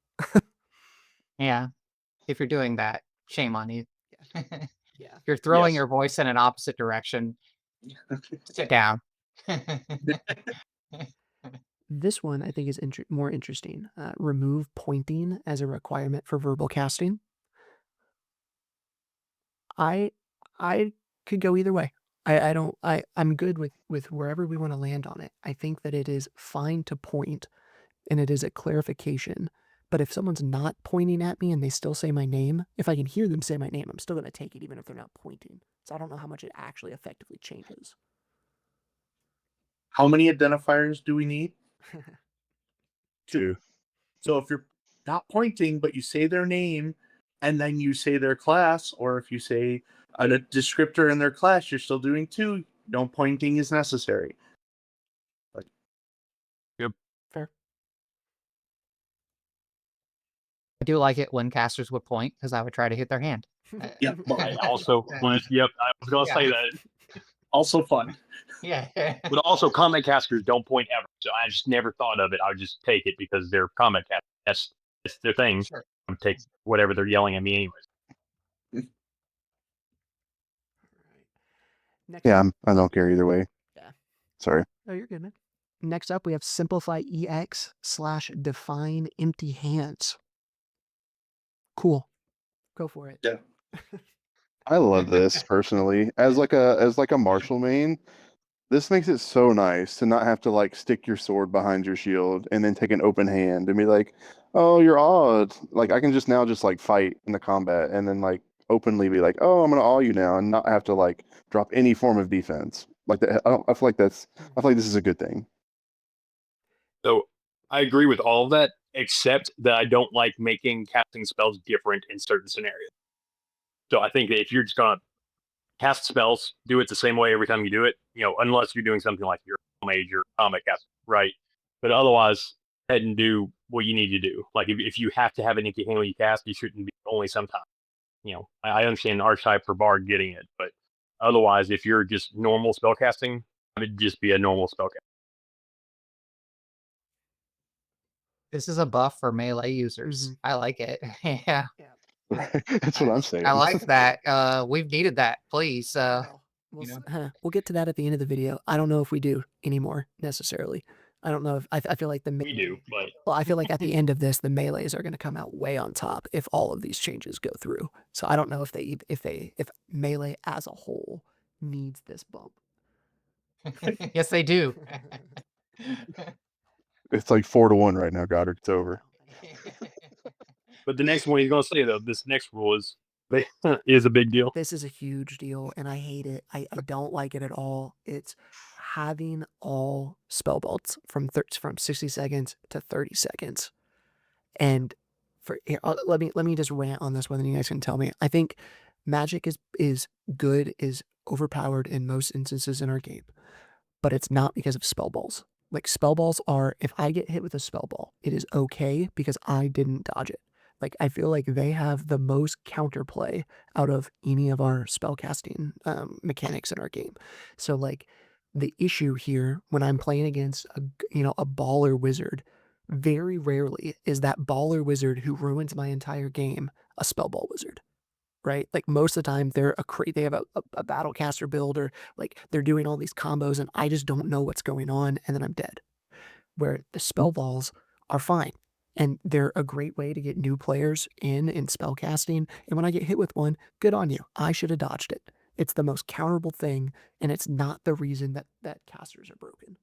Yeah. If you're doing that, shame on you. Yeah. If you're throwing Yes. your voice in an opposite direction, sit down. This one I think is more interesting. Remove pointing as a requirement for verbal casting. I could go either way. I'm good with wherever we want to land on it. I think that it is fine to point and it is a clarification. But if someone's not pointing at me and they still say my name, if I can hear them say my name, I'm still going to take it even if they're not pointing. So I don't know how much it actually effectively changes. How many identifiers do we need? 2. So if you're not pointing, but you say their name and then you say their class, or if you say a descriptor in their class, you're still doing 2. No pointing is necessary. Fair. I do like it when casters would point because I would try to hit their hand. Yeah, I also wanted. Yep, I was gonna say that. also fun. Yeah. But also, combat casters don't point ever, so I just never thought of it. I would just take it because they're combat casters. That's their thing. Sure. I would take whatever they're yelling at me anyways. Next Yeah, up, I don't care either way. Yeah. Sorry. oh, you're good, man. Next up, we have simplify EX/define empty hands. Cool. Go for it. Yeah. I love this personally. As like a martial main, this makes it so nice to not have to like stick your sword behind your shield and then take an open hand and be like, "Oh, you're awed." Like I can just now just like fight in the combat and then like openly be like, "Oh, I'm gonna awe you now," and not have to like drop any form of defense. Like that, I feel like this is a good thing. So I agree with all of that, except that I don't like making casting spells different in certain scenarios. So I think that if you're just gonna cast spells, do it the same way every time you do it. Unless you're doing something like your mage or combat cast, right? But otherwise, head and do what you need to do. Like if you have to have an empty hand when you cast, you shouldn't be only sometimes. I understand the archetype for bard getting it, but otherwise, if you're just normal spell casting, it would just be a normal spell cast. This is a buff for melee users. Mhm. I like it. Yeah. That's what I'm saying. I like that. We've needed that, please. Well, we'll get to that at the end of the video. I don't know if we do anymore necessarily. I don't know if I feel like the We do, but well, I feel like at the end of this, the melees are going to come out way on top if all of these changes go through. So I don't know if melee as a whole needs this bump. Yes, they do. It's like 4-1 right now, Goddard. It's over. the next one he's gonna say though, this next rule is a big deal. This is a huge deal, and I hate it. I don't like it at all. It's having all spell bolts from 60 seconds to 30 seconds. And let me just rant on this one, and you guys can tell me. I think magic is overpowered in most instances in our game, but it's not because of spell balls. Like spell balls are, if I get hit with a spell ball, it is okay because I didn't dodge it. Like I feel like they have the most counterplay out of any of our spellcasting mechanics in our game. So like the issue here when I'm playing against a baller wizard, very rarely is that baller wizard who ruins my entire game a spellball wizard, right? Like most of the time they're they have a battlecaster build, or like they're doing all these combos and I just don't know what's going on and then I'm dead. Where the spell balls are fine. And they're a great way to get new players in spellcasting. And when I get hit with one, good on you. I should have dodged it. It's the most counterable thing, and it's not the reason that casters are broken.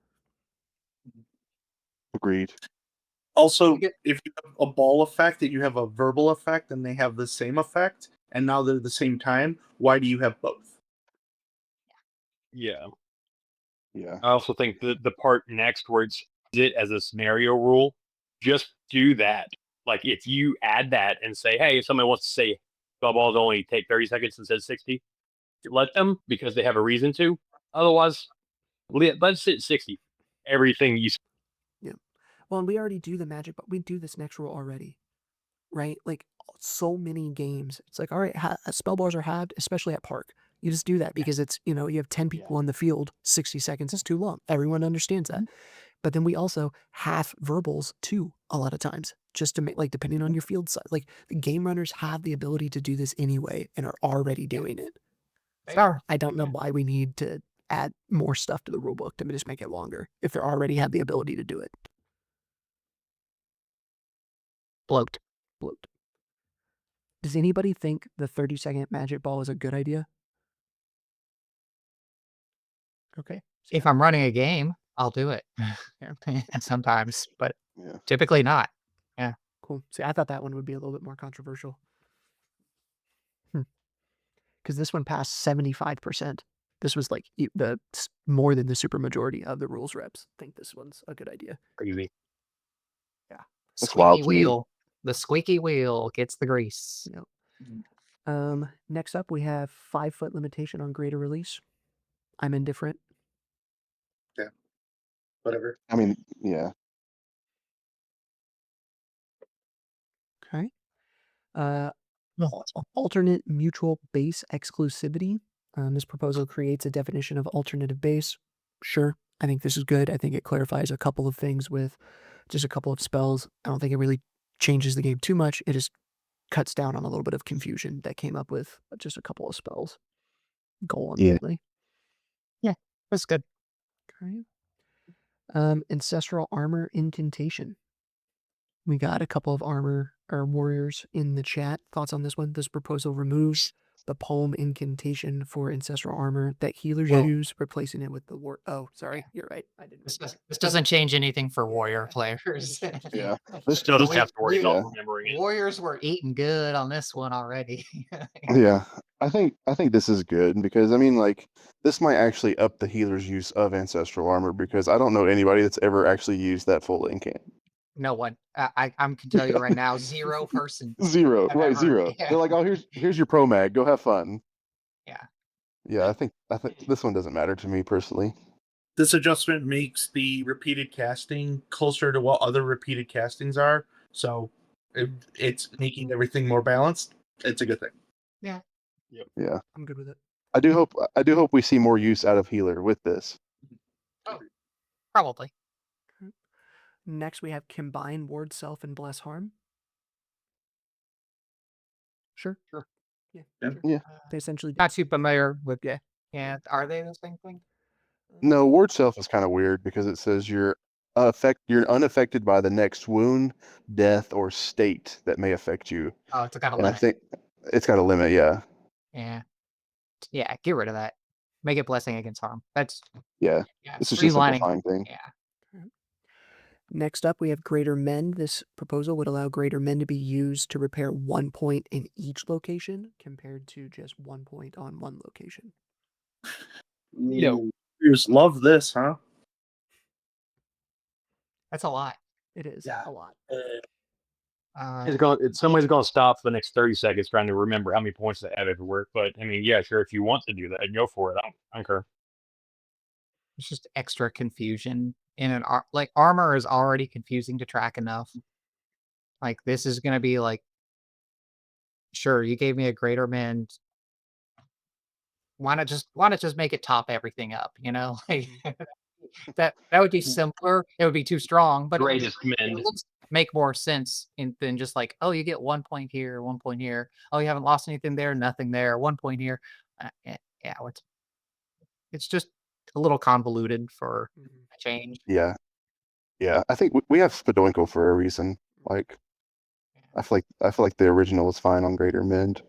Agreed. Also, if you have a ball effect and you have a verbal effect and they have the same effect, and now they're the same time, why do you have both? Yeah. Yeah. I also think the part next where it's it as a scenario rule, just do that. Like if you add that and say, hey, if somebody wants to say spell balls only take 30 seconds instead of 60, let them because they have a reason to. Otherwise, let's sit 60. Everything you Yeah. Well, and we already do the magic, but we do this next rule already, right? Like so many games. It's like, all right, spell bars are halved, especially at Park. You just do that because it's, you have 10 people on the field. 60 seconds is too long. Everyone understands that. But then we also half verbals too, a lot of times, just to make, like, depending on your field size. Like, the game runners have the ability to do this anyway and are already doing it. They are. I don't know why we need to add more stuff to the rule book to just make it longer if they already have the ability to do it. Bloat. Does anybody think the 30-second magic ball is a good idea? Okay. If I'm running a game, I'll do it sometimes, but Yeah. typically not. Cool. See, I thought that one would be a little bit more controversial. Because this one passed 75%. This was like more than the supermajority of the rules reps think this one's a good idea. crazy. That's wild Squeaky to me. wheel. The squeaky wheel gets the grease. Next up, we have 5-foot limitation on greater release. I'm indifferent. Whatever. I mean, yeah. Okay. Alternate mutual base exclusivity. This proposal creates a definition of alternative base. Sure, I think this is good. I think it clarifies a couple of things with just a couple of spells. I don't think it really changes the game too much. It just cuts down on a little bit of confusion that came up with just a couple of spells. Goal ultimately. Yeah, that's good. Okay. Ancestral armor incantation. We got a couple of armor or warriors in the chat. Thoughts on this one? This proposal removes the poem incantation for ancestral armor that healers use, replacing it with the war. Oh, sorry, you're right. I didn't. This doesn't change anything for warrior players. Yeah. Still doesn't have to worry yeah. about remembering it. Warriors were eating good on this one already. Yeah. I think this is good because I mean, like, this might actually up the healer's use of ancestral armor because I don't know anybody that's ever actually used that full incant. No one. I can tell you right now, 0 person. Zero. I've Right, ever- 0. yeah. They're like, oh, here's your pro mag. Go have fun. Yeah. Yeah, I think this one doesn't matter to me personally. This adjustment makes the repeated casting closer to what other repeated castings are, so it's making everything more balanced. It's a good thing. Yeah. I'm good with it. I do hope we see more use out of healer with this. Probably. Next, we have combine ward self and bless harm. Sure. Yeah. Yeah. Sure. Yeah. They essentially. Not too familiar with. Yeah. Yeah. Are they the same thing? No, ward self is kind of weird because it says you're unaffected by the next wound, death, or state that may affect you. Oh, it's got a And I limit. think it's got a limit, yeah. Yeah. Yeah. Get rid of that. Make it blessing against harm. That's Yeah. This is just a streamlining. simplifying thing. Yeah. Next up, we have greater mend. This proposal would allow greater mend to be used to repair 1 point in each location compared to just 1 point on one location. You just love this, huh? That's a lot. It is Yeah. a lot. Somebody's going to stop for the next 30 seconds trying to remember how many points they have everywhere. But I mean, yeah, sure. If you want to do that, go for it. I don't care. It's just extra confusion in an armor is already confusing to track enough. Like this is gonna be like, sure, you gave me a greater mend. Why not just make it top everything up? Like that would be simpler. It would be too strong, but Greatest mend. make more sense than just like, oh, you get 1 point here, 1 point here. Oh, you haven't lost anything there, nothing there, 1 point here. Yeah, it's just a little convoluted for a change. Yeah. Yeah. I think we have Spadoinko for a reason. Like, I feel like the original was fine on Greater Mend.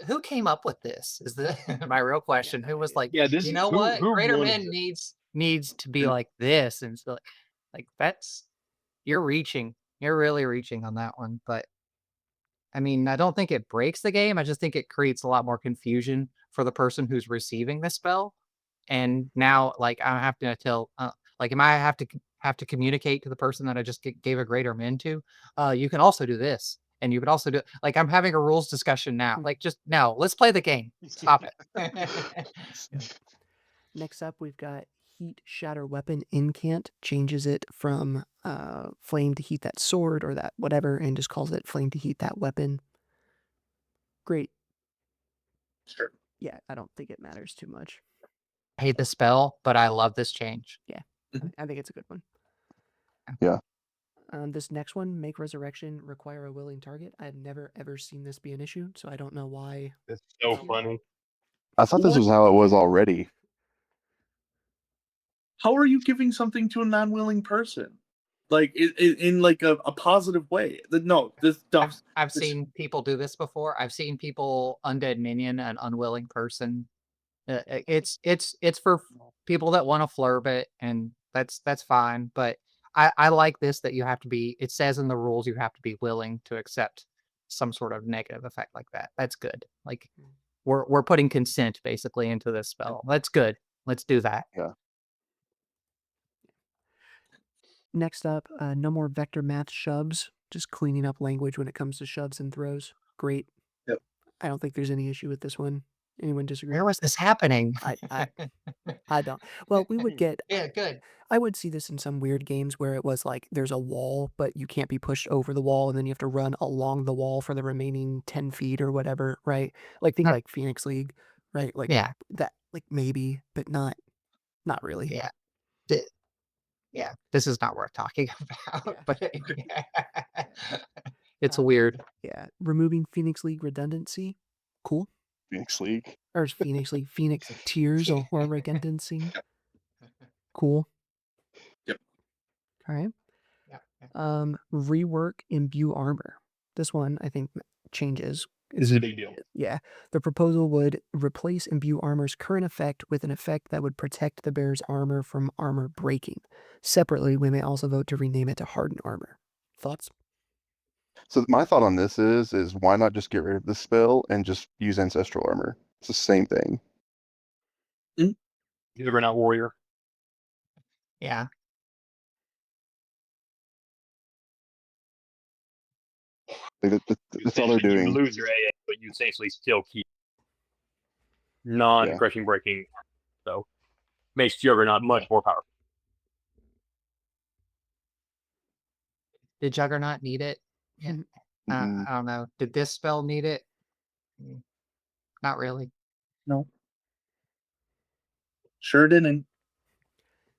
Who came up with this? Is the my real question. Who was like, Yeah, this you know who what? Greater wanted Men this? needs to be like this, and so like that's you're reaching. You're really reaching on that one. But I mean, I don't think it breaks the game. I just think it creates a lot more confusion for the person who's receiving the spell. And now, like, I have to tell, like, am I have to communicate to the person that I just gave a greater min to? You can also do this, and you could also do like I'm having a rules discussion now. Like, just now, let's play the game. Stop it. Next up, we've got Heat Shatter Weapon Incant. Changes it from flame to heat that sword or that whatever, and just calls it flame to heat that weapon. Great. Sure. Yeah, I don't think it matters too much. I hate the spell, but I love this change. Yeah, Mhm. I think it's a good one. Yeah. This next one, make resurrection require a willing target. I've never ever seen this be an issue, so I don't know why. That's so funny. I thought this was how it was already. How are you giving something to a non-willing person? Like in like a positive way. No, this stuff. I've seen people do this before. I've seen people undead minion an unwilling person. It's for people that want to flurb it, and that's fine. But I like this that you have to be. It says in the rules you have to be willing to accept some sort of negative effect like that. That's good. Like we're putting consent basically into this spell. That's good. Let's do that. Yeah. Next up, no more vector math shoves. Just cleaning up language when it comes to shoves and throws. Great. Yep. I don't think there's any issue with this one. Anyone disagree? Where was this happening? I don't. Well, we would get. Yeah, good. I would see this in some weird games where it was like there's a wall, but you can't be pushed over the wall, and then you have to run along the wall for the remaining 10 feet or whatever, right? Like think Huh. like Phoenix League, right? Like Yeah, that, like maybe, but not really. yeah. Th- Yeah, this is not worth talking about, Yeah. but it's weird. Yeah, removing Phoenix League redundancy, cool. Phoenix League. Or Phoenix League, Phoenix Tears or redundancy, cool. Yep. All right. Yeah. Rework imbue armor. This one I think changes. This is a big deal. Yeah, the proposal would replace imbue armor's current effect with an effect that would protect the bearer's armor from armor breaking. Separately, we may also vote to rename it to hardened armor. Thoughts? So my thought on this is why not just get rid of the spell and just use ancestral armor? It's the same thing. Juggernaut warrior. Yeah. Like, that's all they're You doing. lose your AS, but you essentially still keep non-crushing breaking. So makes Juggernaut much more powerful. Did Juggernaut need it? Yeah. Mhm. I don't know. Did this spell need it? Not really. No. Sure didn't.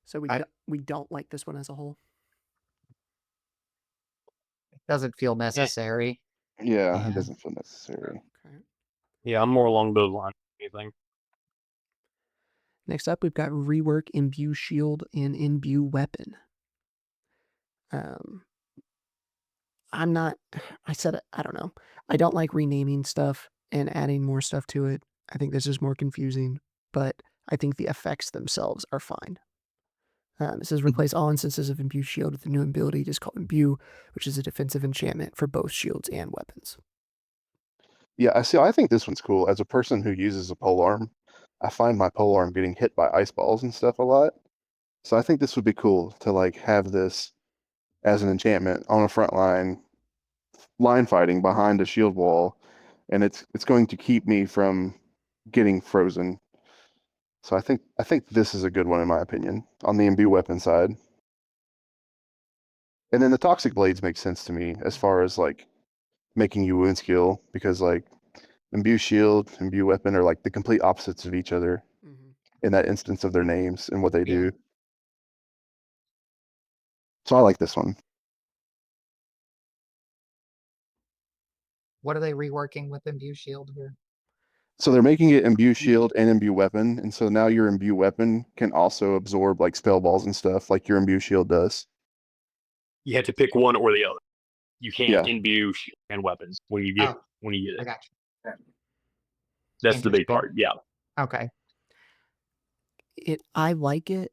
So we don't like this one as a whole. It doesn't feel necessary. Yeah, Yeah. it doesn't feel necessary. Okay. Yeah, I'm more along those lines. Anything. Next up, we've got rework imbue shield and imbue weapon. I'm not. I said it. I don't know. I don't like renaming stuff and adding more stuff to it. I think this is more confusing, but I think the effects themselves are fine. It says replace all instances of imbue shield with a new ability just called imbue, which is a defensive enchantment for both shields and weapons. Yeah, I think this one's cool. As a person who uses a polearm, I find my polearm getting hit by ice balls and stuff a lot. So I think this would be cool to like have this as an enchantment on a front line fighting behind a shield wall, and it's going to keep me from getting frozen. So I think this is a good one in my opinion on the imbue weapon side. And then the toxic blades make sense to me as far as like making you wound skill, because like imbue shield, imbue weapon are like the complete opposites of each other in that instance of their names and what they do. So I like this one. what are they reworking with Imbue Shield here? So they're making it imbue shield and imbue weapon, and so now your imbue weapon can also absorb like spell balls and stuff, like your imbue shield does. You have to pick one or the other. You can't Yeah. imbue shield and weapons when you get I it. got you. That's the big Interesting. part. Yeah. Okay. I like it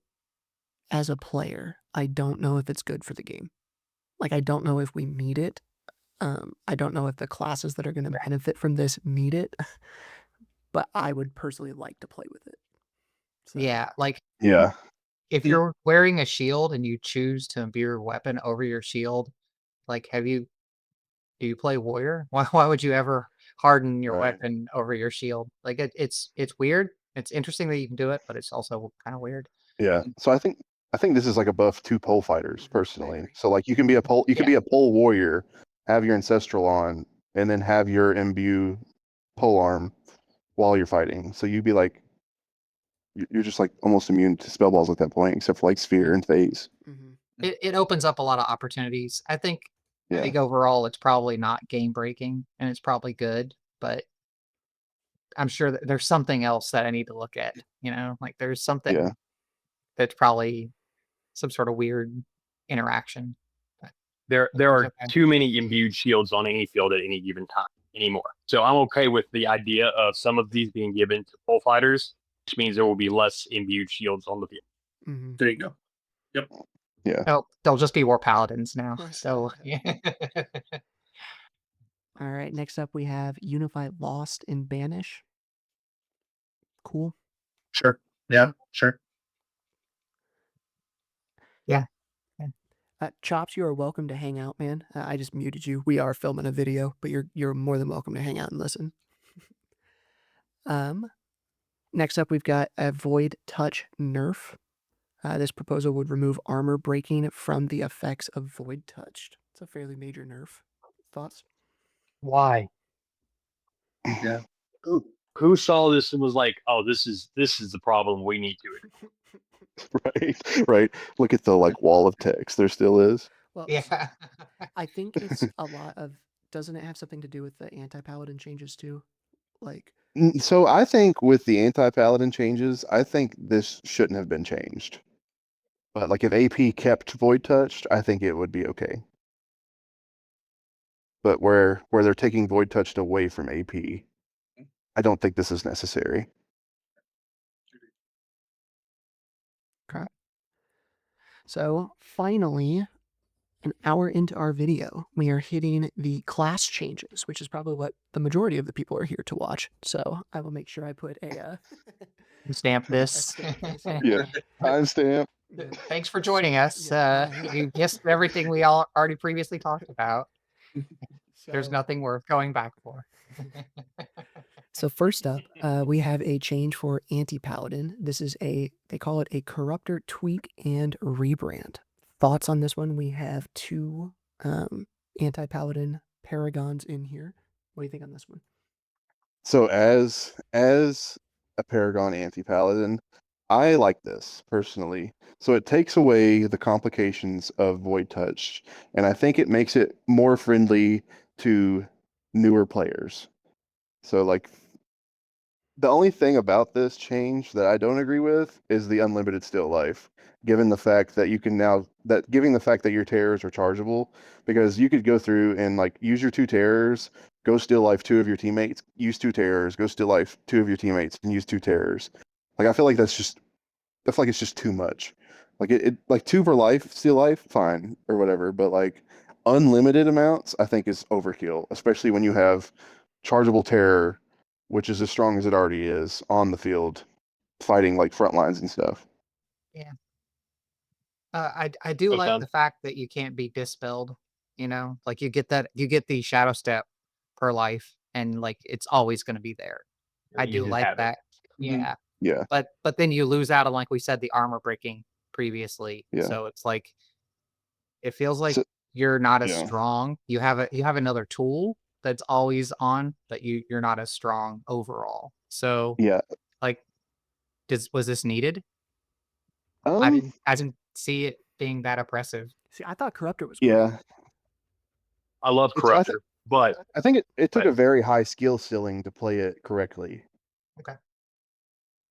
as a player. I don't know if it's good for the game. Like, I don't know if we need it. I don't know if the classes that are going to benefit from this need it, but I would personally like to play with it. So, Yeah, like Yeah. if you're wearing a shield and you choose to imbue your weapon over your shield, like do you play warrior? Why would you ever harden your Right. weapon over your shield? Like it's weird. It's interesting that you can do it, but it's also kind of weird. Yeah. So I think this is like a buff to pole fighters personally. agree. So like you can be a pole Yeah. be a pole warrior, have your ancestral on, and then have your imbue pole arm while you're fighting. So you'd be like you're just like almost immune to spell balls at that point, except for like sphere and phase. Mhm. It opens up a lot of opportunities. I think Yeah. overall it's probably not game breaking and it's probably good, but I'm sure that there's something else that I need to look at, like there's something Yeah. that's probably some sort of weird interaction. But There it's are okay. too many imbued shields on any field at any given time anymore. So I'm okay with the idea of some of these being given to pole fighters, which means there will be less imbued shields on the field. Mhm. There you go. Yep. Yeah. Oh, they'll just be war paladins now. Nice. So yeah. All right, next up we have Unify Lost and Banish. Cool. Sure. Yeah. Sure. Chops, you are welcome to hang out, man. I just muted you. We are filming a video, but you're more than welcome to hang out and listen. Next up, we've got a Void Touch nerf. This proposal would remove armor breaking from the effects of Void Touched. It's a fairly major nerf. Thoughts? Why? Yeah. Who saw this and was like, "Oh, this is the problem. We need to." Right. Right. Look at the like wall of text. There still is. Well, Yeah. I think it's a lot of. Doesn't it have something to do with the anti-paladin changes too? Like, So I think with the anti-paladin changes, I think this shouldn't have been changed. But like if AP kept void touched, I think it would be okay. But where they're taking void touched away from AP, I don't think this is necessary. crap. So finally, an hour into our video, we are hitting the class changes, which is probably what the majority of the people are here to watch. So I will make sure I put a Stamp this. stamp this in Yeah. Timestamp. there. Thanks for joining us. Yeah. You missed everything we all already previously talked about. There's So- nothing worth going back for. So first up, we have a change for anti-paladin. This is they call it a corruptor tweak and rebrand. Thoughts on this one? We have two anti-paladin paragons in here. What do you think on this one? So as a Paragon anti-paladin, I like this personally. So it takes away the complications of Void Touch, and I think it makes it more friendly to newer players. So like the only thing about this change that I don't agree with is the unlimited still life, given the fact that you can now giving the fact that your terrors are chargeable, because you could go through and like use your two terrors, go still life two of your teammates, use two terrors, go still life two of your teammates, and use two terrors. Like I feel like it's just too much. Like it like two per life, still life, fine or whatever, but like unlimited amounts, I think is overkill, especially when you have chargeable terror, which is as strong as it already is on the field, fighting like front lines and stuff. Yeah. I do So, like Tom? the fact that you can't be dispelled, like you get the shadow step per life and like it's always going to be there. I You do just like have it. that. Yeah. Yeah, But then you lose out on, like we said, the armor breaking previously. Yeah. So it's like it feels like So- you're not as yeah. strong. You have another tool that's always on, but you're not as strong overall. So Yeah. like was this needed? I Um, didn't see it being that oppressive. See, I thought corruptor was great. yeah. I love It's- I Corruptor. But I think it took Right. a very high skill ceiling to play it correctly, Okay.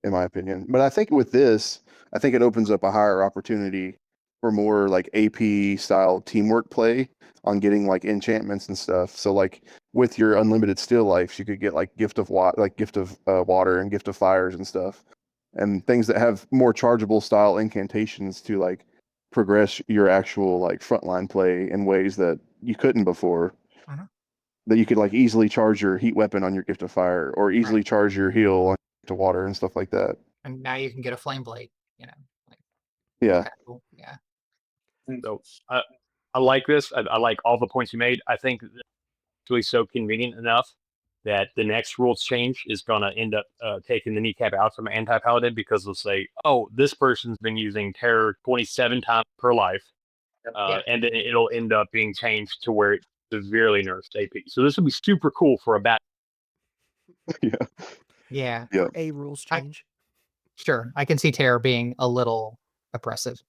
in my opinion. But I think with this, I think it opens up a higher opportunity for more like AP style teamwork play on getting like enchantments and stuff. So like with your unlimited still life, you could get like gift of water and gift of fires and stuff, and things that have more chargeable style incantations to like progress your actual like frontline play in ways that you couldn't before. Mhm. That you could like easily charge your heat weapon on your gift of fire or easily Right. charge your heal on to water and stuff like that. And now you can get a flame blade. Like, Yeah. cool. Yeah. so I like this. I like all the points you made. I think it's really so convenient enough that the next rules change is going to end up taking the kneecap out from anti-paladin because they'll say, oh, this person's been using terror 27 times per life. Yeah. And then it'll end up being changed to where it severely nerfs AP. So this would be super cool for a bat. Yeah. Yeah. Yeah. For a rules I- change. Sure. I can see terror being a little oppressive.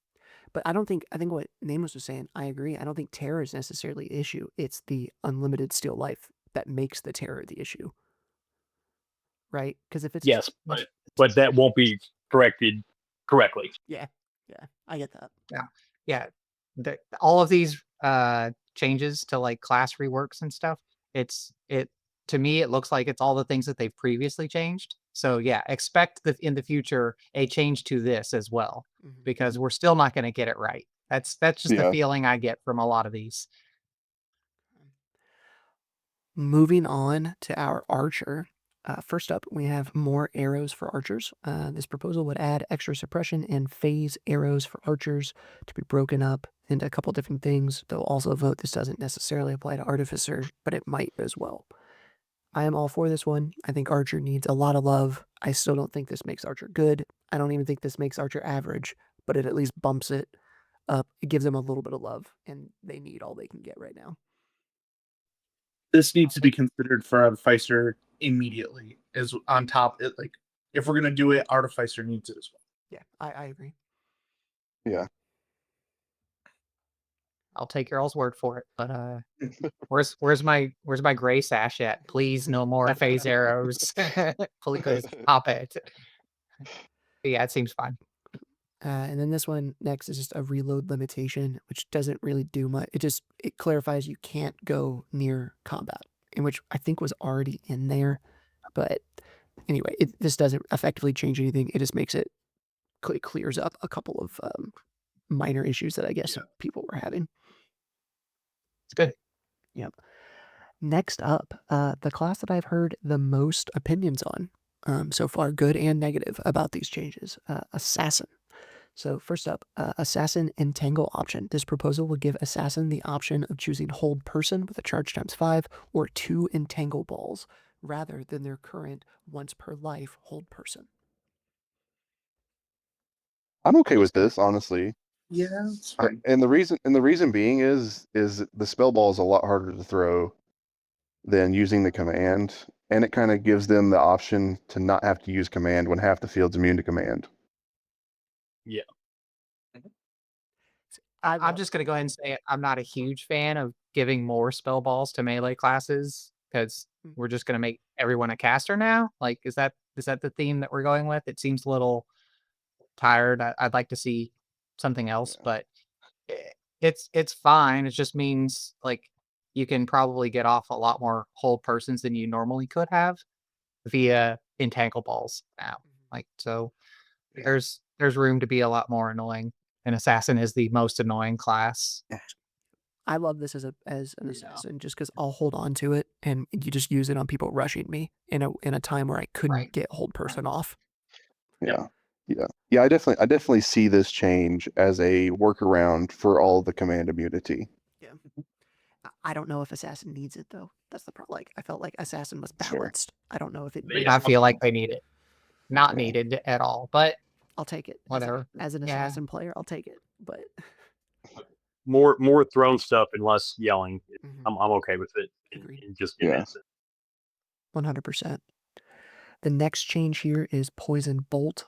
But I think what Nameless was saying, I agree. I don't think terror is necessarily the issue. It's the unlimited steel life that makes the terror the issue. Right? Because if it's Yes, but that won't be corrected correctly. yeah, I get that. Yeah. All of these changes to like class reworks and stuff, to me it looks like it's all the things that they've previously changed. So yeah, expect that in the future a change to this as well, because we're still not going to get it right. That's just the Yeah. feeling I get from a lot of these. Moving on to our archer. First up, we have more arrows for archers. This proposal would add extra suppression and phase arrows for archers to be broken up into a couple different things. They'll also vote this doesn't necessarily apply to artificer, but it might as well. I am all for this one. I think archer needs a lot of love. I still don't think this makes archer good. I don't even think this makes archer average, but it at least bumps it up. It gives them a little bit of love, and they need all they can get right now. This needs to be considered for Artificer immediately. Is on top. Like if we're gonna do it, Artificer needs it as well. Yeah, I agree. Yeah. I'll take your all's word for it, but where's my gray sash at? Please, no more phase arrows. Please stop it. Yeah, it seems fine. And then this one next is just a reload limitation, which doesn't really do much. It clarifies you can't go near combat, in which I think was already in there. But anyway, this doesn't effectively change anything. It just makes it clears up a couple of minor issues that I guess people were having. It's good. Yep. Next up, the class that I've heard the most opinions on so far, good and negative, about these changes, Assassin. So first up, Assassin Entangle option. This proposal will give Assassin the option of choosing Hold Person with a charge ×5 or 2 Entangle Balls, rather than their current once per life Hold Person. I'm okay with this, honestly. Yeah, it's fine. And the reason being is the spell ball is a lot harder to throw than using the command, and it kind of gives them the option to not have to use command when half the field's immune to command. Yeah. I'm just gonna go ahead and say I'm not a huge fan of giving more spell balls to melee classes because we're just gonna make everyone a caster now. Like, is that the theme that we're going with? It seems a little tired. I'd like to see something else, but it's fine. It just means like you can probably get off a lot more hold persons than you normally could have via entangle balls now. Like, so there's room to be a lot more annoying. And assassin is the most annoying class. I love this as an assassin just because I'll hold on to it and you just use it on people rushing me in a time where I couldn't get Hold Person off. Yeah. Yeah, I definitely see this change as a workaround for all the command immunity. Yeah. I don't know if Assassin needs it though. That's the problem. Like I felt like Assassin was balanced. I don't know if it. I feel like they need it. Not needed at all, but I'll take it. whatever. As an assassin player, I'll take it. But More thrown stuff and less yelling. I'm okay with it. And just in that sense. 100%. The next change here is Poison Bolt.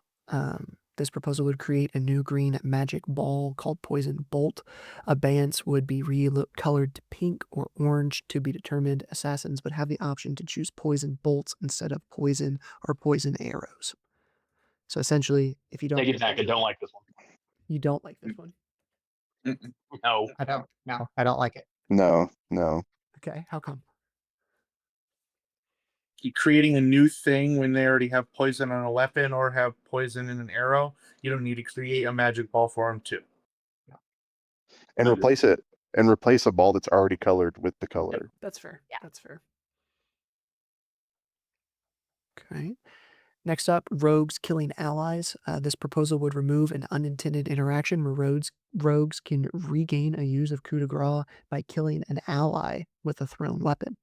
This proposal would create a new green magic ball called Poison Bolt. Abeyance would be recolored to pink or orange to be determined. Assassins would have the option to choose Poison Bolts instead of poison or poison arrows. So essentially, if you don't Take it back. I don't like this one. you don't like this one. No. I don't. No, I don't like it. No. Okay, how come? Keep creating a new thing when they already have poison on a weapon or have poison in an arrow. You don't need to create a magic ball for them too. And replace it. And replace a ball that's already colored with the color. That's fair. Yeah. That's fair. Okay. Next up, rogues killing allies. This proposal would remove an unintended interaction where rogues can regain a use of coup de grace by killing an ally with a thrown weapon.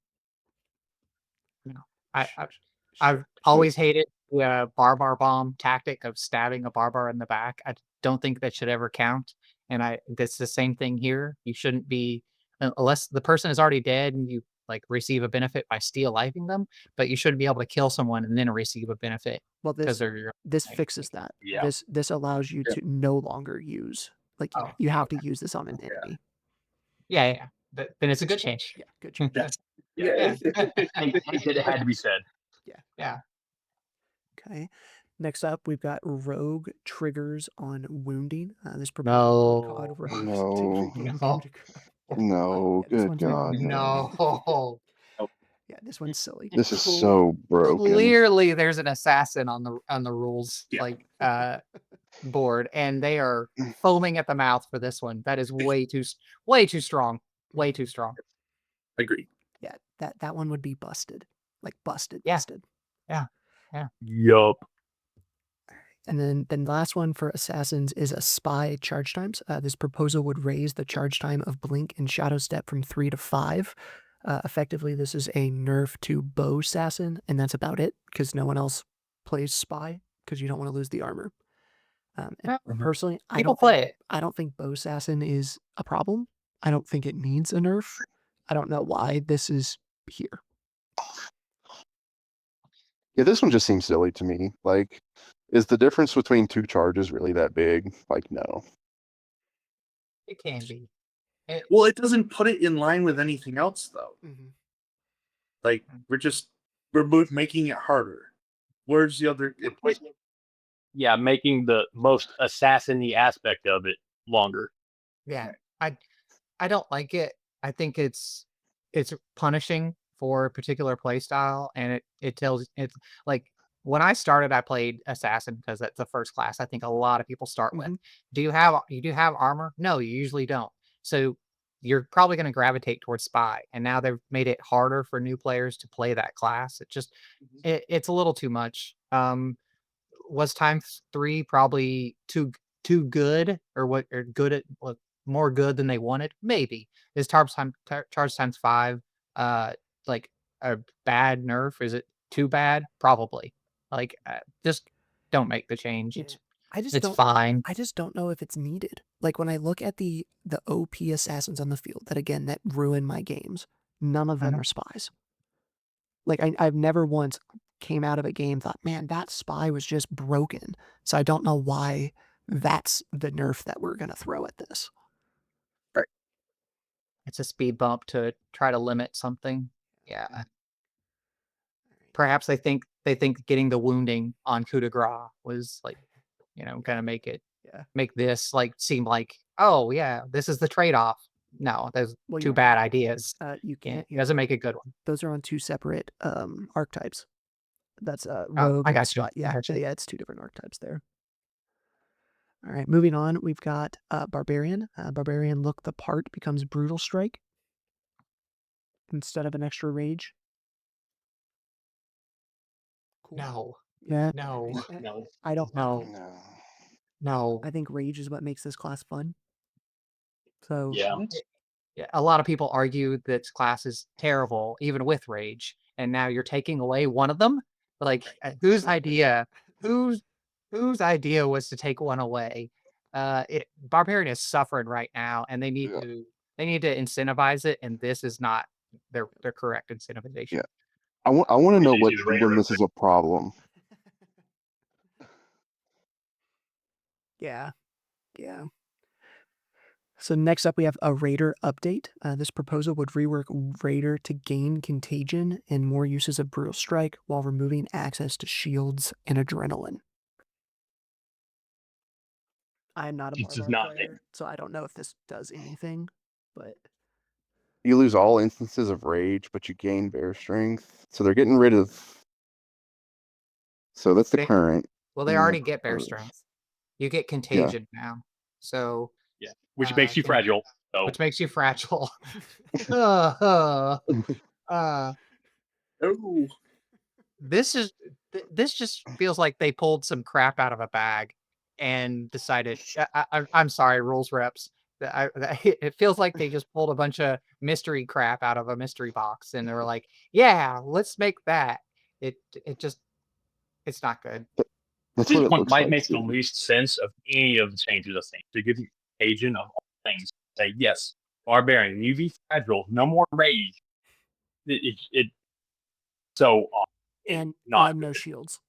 I've always hated the barbar bomb tactic of stabbing a barbar in the back. I don't think that should ever count. And that's the same thing here. You shouldn't be, unless the person is already dead and you like receive a benefit by steal lifing them, but you shouldn't be able to kill someone and then receive a benefit Well, because they're your. this fixes that. Yeah. This allows you to no longer use, like you have to use this on an Yeah. enemy. Yeah. But then it's a good change. Yeah, good change. Yeah. It had to be said. Yeah. Okay. Next up, we've got rogue triggers on wounding. This proposal would cause rogues No. to regain No. coup de grace. No. Yeah, this Good one's God. No. Yeah, this one's silly. This is so broken. Clearly, there's an assassin on the rules Yeah. board, and they are foaming at the mouth for this one. That is way too strong. Way too strong. Agreed. Yeah, that one would be busted. Like busted. Yeah. Busted. Yup. And then the last one for assassins is a spy charge times. This proposal would raise the charge time of Blink and Shadow Step from 3 to 5. Effectively, this is a nerf to bow assassin, and that's about it because no one else plays spy because you don't want to lose the armor. And personally, People play it. I don't think bow assassin is a problem. I don't think it needs a nerf. I don't know why this is here. Yeah, this one just seems silly to me. Like, is the difference between two charges really that big? Like, no. It can be. Well, it doesn't put it in line with anything else though. Mm-hmm. Like we're making it harder. Where's the other? Yeah, making the most assassin-y aspect of it longer. Yeah, I don't like it. I think it's punishing for a particular play style, and it's like when I started, I played assassin because that's the first class I think a lot of people start with. Do you have armor? No, you usually don't. So you're probably going to gravitate towards spy, and now they've made it harder for new players to play that class. It's a little too much. Was times 3 probably too good or good at more good than they wanted? Maybe. Is charge times 5 like a bad nerf? Is it too bad? Probably. Like just don't make the change. Yeah. It's fine. I just don't know if it's needed. Like when I look at the OP assassins on the field that ruin my games, none of them are spies. Like I've never once came out of a game thought, man, that spy was just broken. So I don't know why that's the nerf that we're gonna throw at this. Right. It's a speed bump to try to limit something. Yeah. Perhaps they think getting the wounding on coup de grace was like, gonna make this like seem like, oh yeah, this is the trade-off. No, there's two bad ideas. You can't. It doesn't make a good one. Those are on two separate archetypes. That's rogue. I got you. Yeah, it's two different archetypes there. All right, moving on. We've got barbarian. Barbarian look the part becomes brutal strike instead of an extra rage. Cool. No. Yeah. No. I don't know. No. I think rage is what makes this class fun. So Yeah. A lot of people argue that this class is terrible, even with rage, and now you're taking away one of them. Like, whose idea? Whose idea was to take one away? Barbarian is suffering right now, and they need to incentivize it, and this is not their correct incentivization. Yeah. I want to know when this is a problem. Yeah. Yeah. So next up, we have a Raider update. This proposal would rework Raider to gain contagion and more uses of Brutal Strike while removing access to shields and adrenaline. I'm not a It does Barbar not. player, so I don't know if this does anything, but You lose all instances of rage, but you gain bear strength. So they're getting rid of. So that's the They- current. Well, they and already the get bear proposed. strength. You get contagion now. So Yeah, which makes you can- fragile. So which makes you fragile. uh, Oh, this this just feels like they pulled some crap out of a bag and decided. I'm sorry, rules reps. It feels like they just pulled a bunch of mystery crap out of a mystery box and they were like, "Yeah, let's make that." It just it's not good. That's this what it one looks might like. make the too. least sense of any of the changes. I think to give you agent of all things. Say yes, barbarian, UV fragile, no more rage. It so and not no good. shields.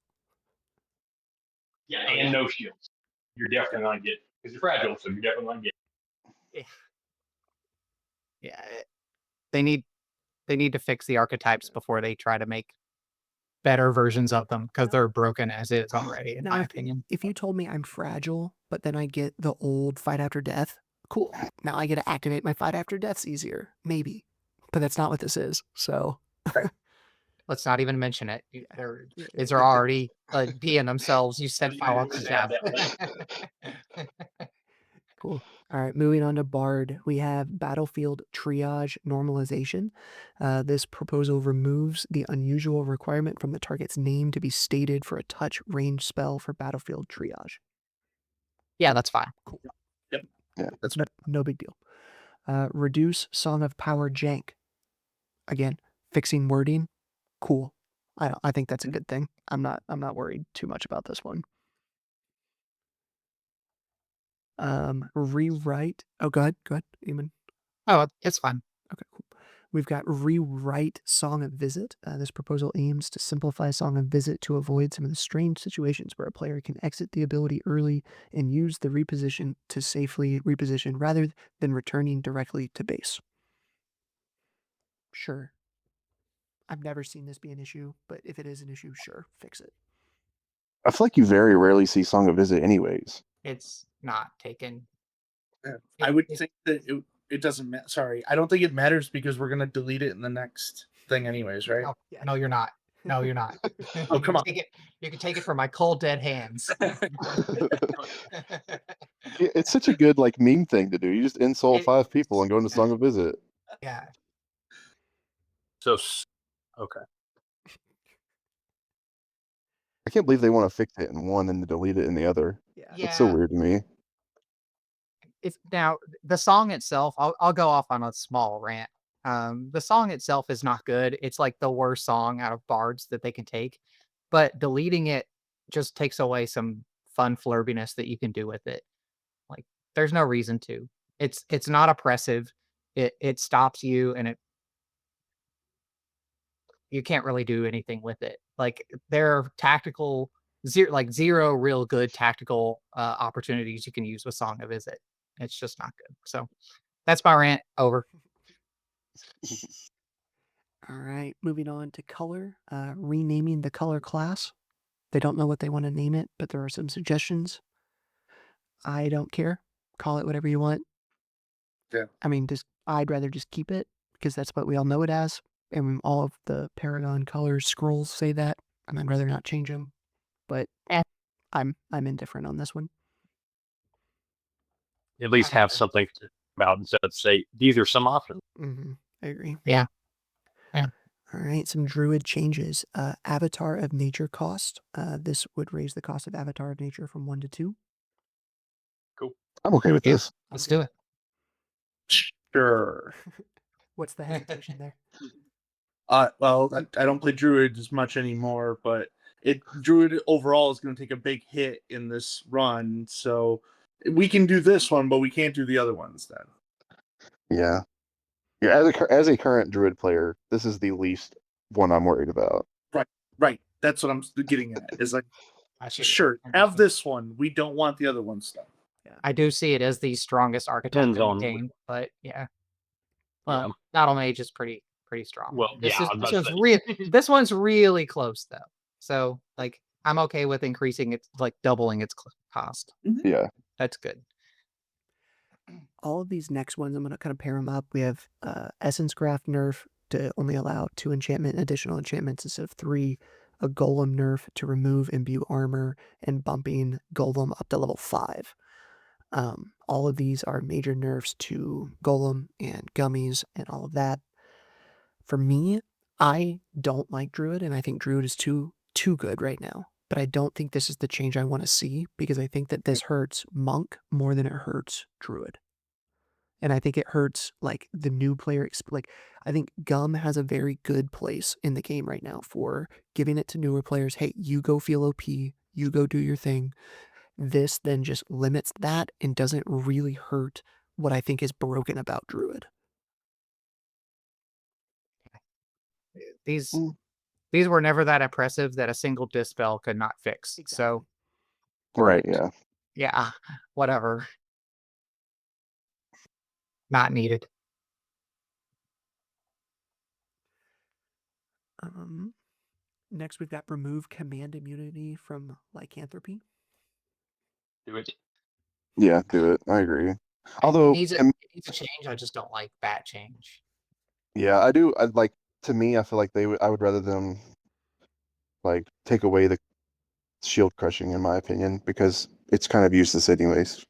Yeah, and no shields. You're definitely gonna get because you're fragile, so you're definitely gonna get. Yeah, they need to fix the archetypes before they try to make better versions of them because they're broken as is already, in Now, my if, opinion. if you told me I'm fragile, but then I get the old fight after death, cool. Now I get to activate my fight after deaths easier, maybe. But that's not what this is. So Let's not even mention it. They're yeah. These are already peeing themselves. You said follow up Stab Cool. All right, moving on to Bard, we have Battlefield Triage Normalization. This proposal removes the unusual requirement from the target's name to be stated for a touch range spell for Battlefield Triage. Yeah, that's fine. Cool. Yep. Yeah. That's No big deal. Reduce Song of Power jank. Again, fixing wording. Cool. I think that's a good thing. I'm not worried too much about this one. Rewrite. Oh, go ahead, Eamon. Oh, it's fine. Okay, cool. We've got rewrite Song of Visit. This proposal aims to simplify Song of Visit to avoid some of the strange situations where a player can exit the ability early and use the reposition to safely reposition rather than returning directly to base. Sure. I've never seen this be an issue, but if it is an issue, sure, fix it. I feel like you very rarely see Song of Visit, anyways. It's not taken. Yeah. I would think that it doesn't matter. Sorry, I don't think it matters because we're gonna delete it in the next thing, anyways, right? No, no, you're not. No, you're not. Oh, come on. You can take it from my cold dead hands. It's such a good like meme thing to do. You just insult It- 5 people and go into Song of Visit. Yeah. So okay. I can't believe they want to fix it in one and delete it in the other. Yeah. It's so weird to me. It's now the song itself. I'll go off on a small rant. The song itself is not good. It's like the worst song out of bards that they can take, but deleting it just takes away some fun flurbiness that you can do with it. Like there's no reason to. It's not oppressive. It stops you and you can't really do anything with it. Like there are tactical zero real good tactical opportunities you can use with Song of Visit. It's just not good. So that's my rant over. All right, moving on to color. Renaming the color class. They don't know what they want to name it, but there are some suggestions. I don't care. Call it whatever you want. Yeah. I mean, I'd rather just keep it because that's what we all know it as, and all of the Paragon colors scrolls say that, and I'd rather not change them. But I'm indifferent on this one. At least have something to about instead of say these are some options. I agree. Yeah. All right, some druid changes. Avatar of Nature cost. This would raise the cost of Avatar of Nature from 1 to 2. I'm okay with Yeah. this. Let's do it. Sure. What's the hesitation there? Well, I don't play Druid as much anymore, but Druid overall is going to take a big hit in this run, so we can do this one, but we can't do the other ones then. Yeah. Yeah, as a current Druid player, this is the least one I'm worried about. Right. That's what I'm getting at. Is like Sure, have this one. We don't want the other one stuff. I do see it as the strongest archetype in Depends the on game, but yeah. yeah. Well, Battle Mage is pretty strong. Well, This yeah, is I was this about is to say. this one's really close though. So like I'm okay with increasing it, like doubling its cost. Yeah. That's good. All of these next ones, I'm going to kind of pair them up. We have Essence Craft nerf to only allow 2 additional enchantments instead of 3. A Golem nerf to remove imbue armor and bumping Golem up to level 5. All of these are major nerfs to Golem and Gummies and all of that. For me, I don't like Druid, and I think Druid is too good right now. But I don't think this is the change I want to see, because I think that this hurts Monk more than it hurts Druid. And I think it hurts like the new player. Like, I think Gum has a very good place in the game right now for giving it to newer players. Hey, you go feel OP, you go do your thing. This then just limits that and doesn't really hurt what I think is broken about Druid. These were never that impressive that a single dispel could not fix. Exactly. So Right. Yeah. yeah, whatever. Not needed. Next, we've got remove command immunity from lycanthropy. Do it. Yeah. Do it. I agree. Although, it needs a change. I just don't like that change. yeah, I do. I'd like, to me, I feel like I would rather them like take away the shield crushing, in my opinion, because it's kind of useless anyways.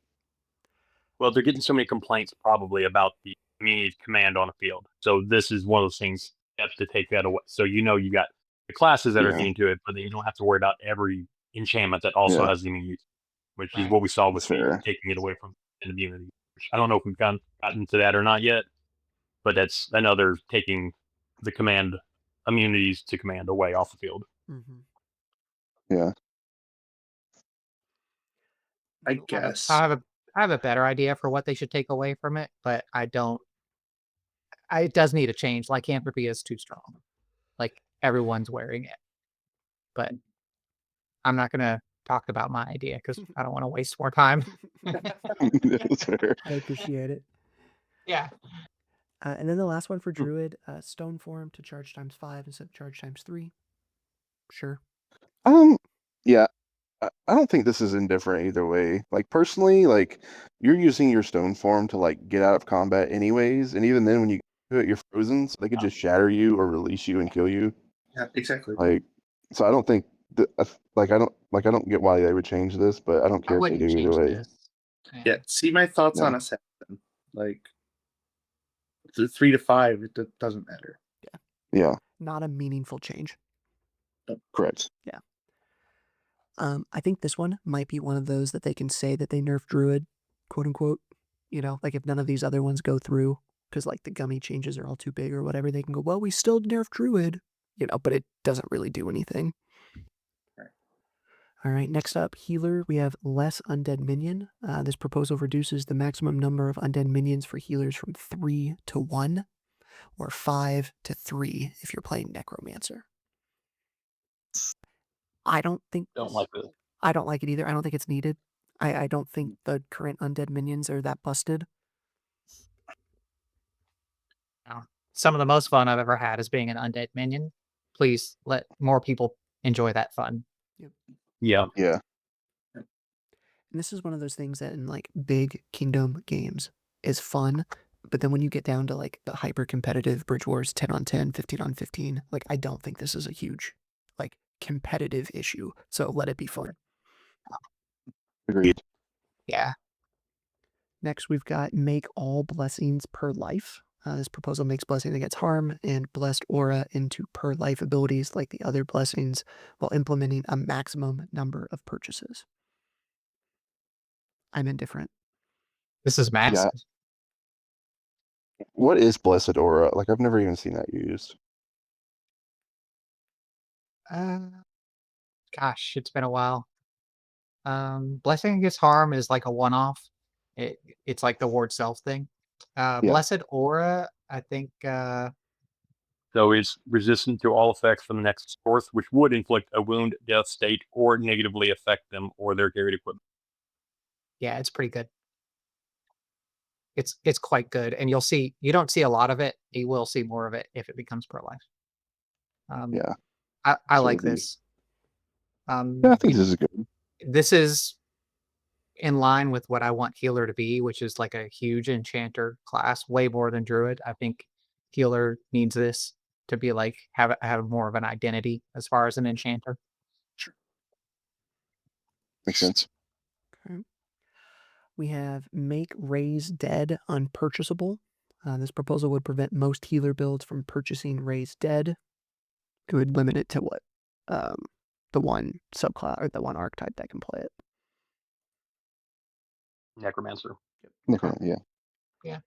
Well, they're getting so many complaints probably about the immunity command on a field. So this is one of those things you have to take that away. So you got the classes that are Yeah. getting to it, but then you don't have to worry about every enchantment that also Yeah. has the immunity, which is Right. what we saw with That's fair. taking it away from an immunity. Which I don't know if we've gotten to that or not yet, but that's another taking the command immunities to command away off the field. Yeah. I guess. I have a better idea for what they should take away from it, but I don't. It does need a change. Lycanthropy is too strong. Like everyone's wearing it, but I'm not gonna talk about my idea because I don't want to waste more time. That's fair. I appreciate it. Yeah. And then the last one for Druid, Stone Form to charge ×5 instead of charge ×3. Sure. Yeah. I don't think this is indifferent either way. Like, personally, like, you're using your stone form to like get out of combat anyways, and even then when you do it, you're frozen, so they could just shatter you or release you and kill you. Yeah, exactly. Like, so I don't think that, I don't get why they would change this, but I don't I care if they wouldn't do either change way. this. Yeah, see my thoughts Yeah. on Assassin. Like, the 3 to 5, it doesn't matter. Yeah. Not a meaningful change. Correct. Yeah. I think this one might be one of those that they can say that they nerfed Druid, quote unquote. Like if none of these other ones go through, because like the gummy changes are all too big or whatever, they can go, well, we still nerfed Druid, but it doesn't really do anything. Right. All right, next up, healer. We have less undead minion. This proposal reduces the maximum number of undead minions for healers from 3 to 1, or 5 to 3 if you're playing Necromancer. I don't like this. I don't like it either. I don't think it's needed. I don't think the current undead minions are that busted. Some of the most fun I've ever had is being an undead minion. Please let more people enjoy that fun. Yeah. Yeah. And this is one of those things that in like big kingdom games is fun, but then when you get down to like the hyper competitive Bridge Wars 10 on 10, 15 on 15, like I don't think this is a huge like competitive issue. So let it be fun. Agreed. Yeah. Next, we've got make all blessings per life. This proposal makes blessing against harm and blessed aura into per life abilities like the other blessings while implementing a maximum number of purchases. I'm indifferent. This is massive. What is Blessed Aura? Like, I've never even seen that used. Gosh, it's been a while. Blessing against harm is like a one-off. It's like the ward self thing. Blessed aura, I think So it's resistant to all effects from the next source, which would inflict a wound, death state, or negatively affect them or their carried equipment. Yeah, it's pretty good. It's quite good, and you don't see a lot of it. You will see more of it if it becomes pro life. Yeah. I So like this. yeah, I think this is good. This is in line with what I want healer to be, which is like a huge enchanter class, way more than druid. I think healer needs this to be like have more of an identity as far as an enchanter. Makes sense. Okay. We have make raise dead unpurchasable. This proposal would prevent most healer builds from purchasing raise dead. It would limit it to what the one subclass or the one archetype that can play it. Necromancer. Yeah.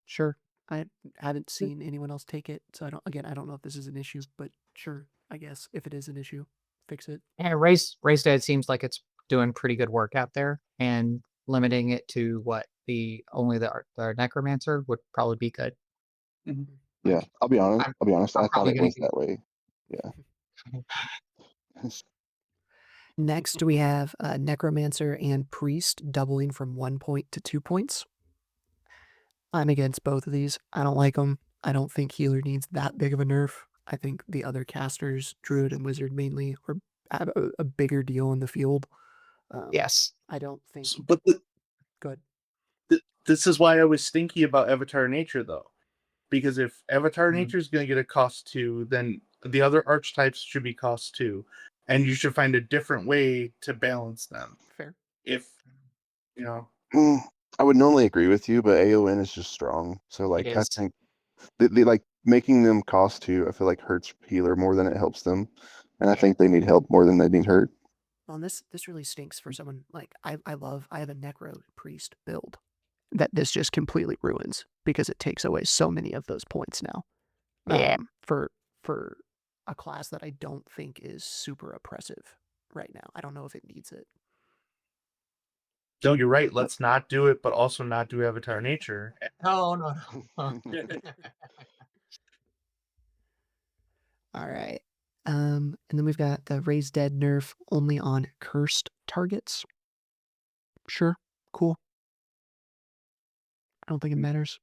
Sure. I haven't seen anyone else take it, so I don't know if this is an issue, but sure, I guess if it is an issue, fix it. Yeah, raise dead seems like it's doing pretty good work out there, and limiting it to what only the necromancer would probably be good. Yeah. I'll be honest. I'm I thought probably it gonna was that way. Yeah. Next, we have necromancer and priest doubling from 1 point to 2 points. I'm against both of these. I don't like them. I don't think healer needs that big of a nerf. I think the other casters, druid and wizard mainly, have a bigger deal in the field. Yes. I don't think. But Good. This is why I was stinky about Avatar Nature, though. Because if Avatar Nature is going to get a cost 2, then the other archetypes should be cost 2. And you should find a different way to balance them. Fair. If, you know. I would normally agree with you, but AON is just strong. So like I is. think they like making them cost 2, I feel like hurts healer more than it helps them. And I think they need help more than they need hurt. Well, this really stinks for someone like I have a necro priest build that this just completely ruins because it takes away so many of those points now. Yeah. For a class that I don't think is super oppressive right now. I don't know if it needs it. No, you're right. Let's not do it, but also not do Avatar Nature. No. All right. And then we've got the raise dead nerf only on cursed targets. Sure. Cool. I don't think it matters.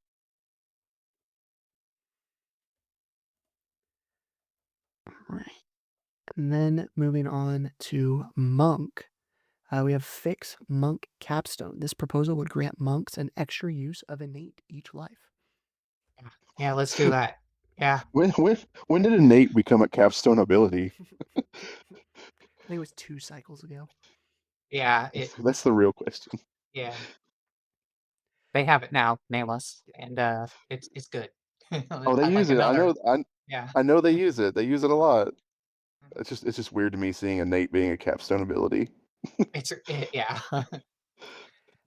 Right. And then moving on to monk. We have fix monk capstone. This proposal would grant monks an extra use of innate each life. Yeah, let's do that. Yeah. When did innate become a capstone ability? I think it was 2 cycles ago. Yeah. That's the real question. Yeah. They have it now, nameless, and it's good. Oh, they I use like it. another. Yeah. I know they use it. They use it a lot. It's just weird to me seeing innate being a capstone ability. Yeah.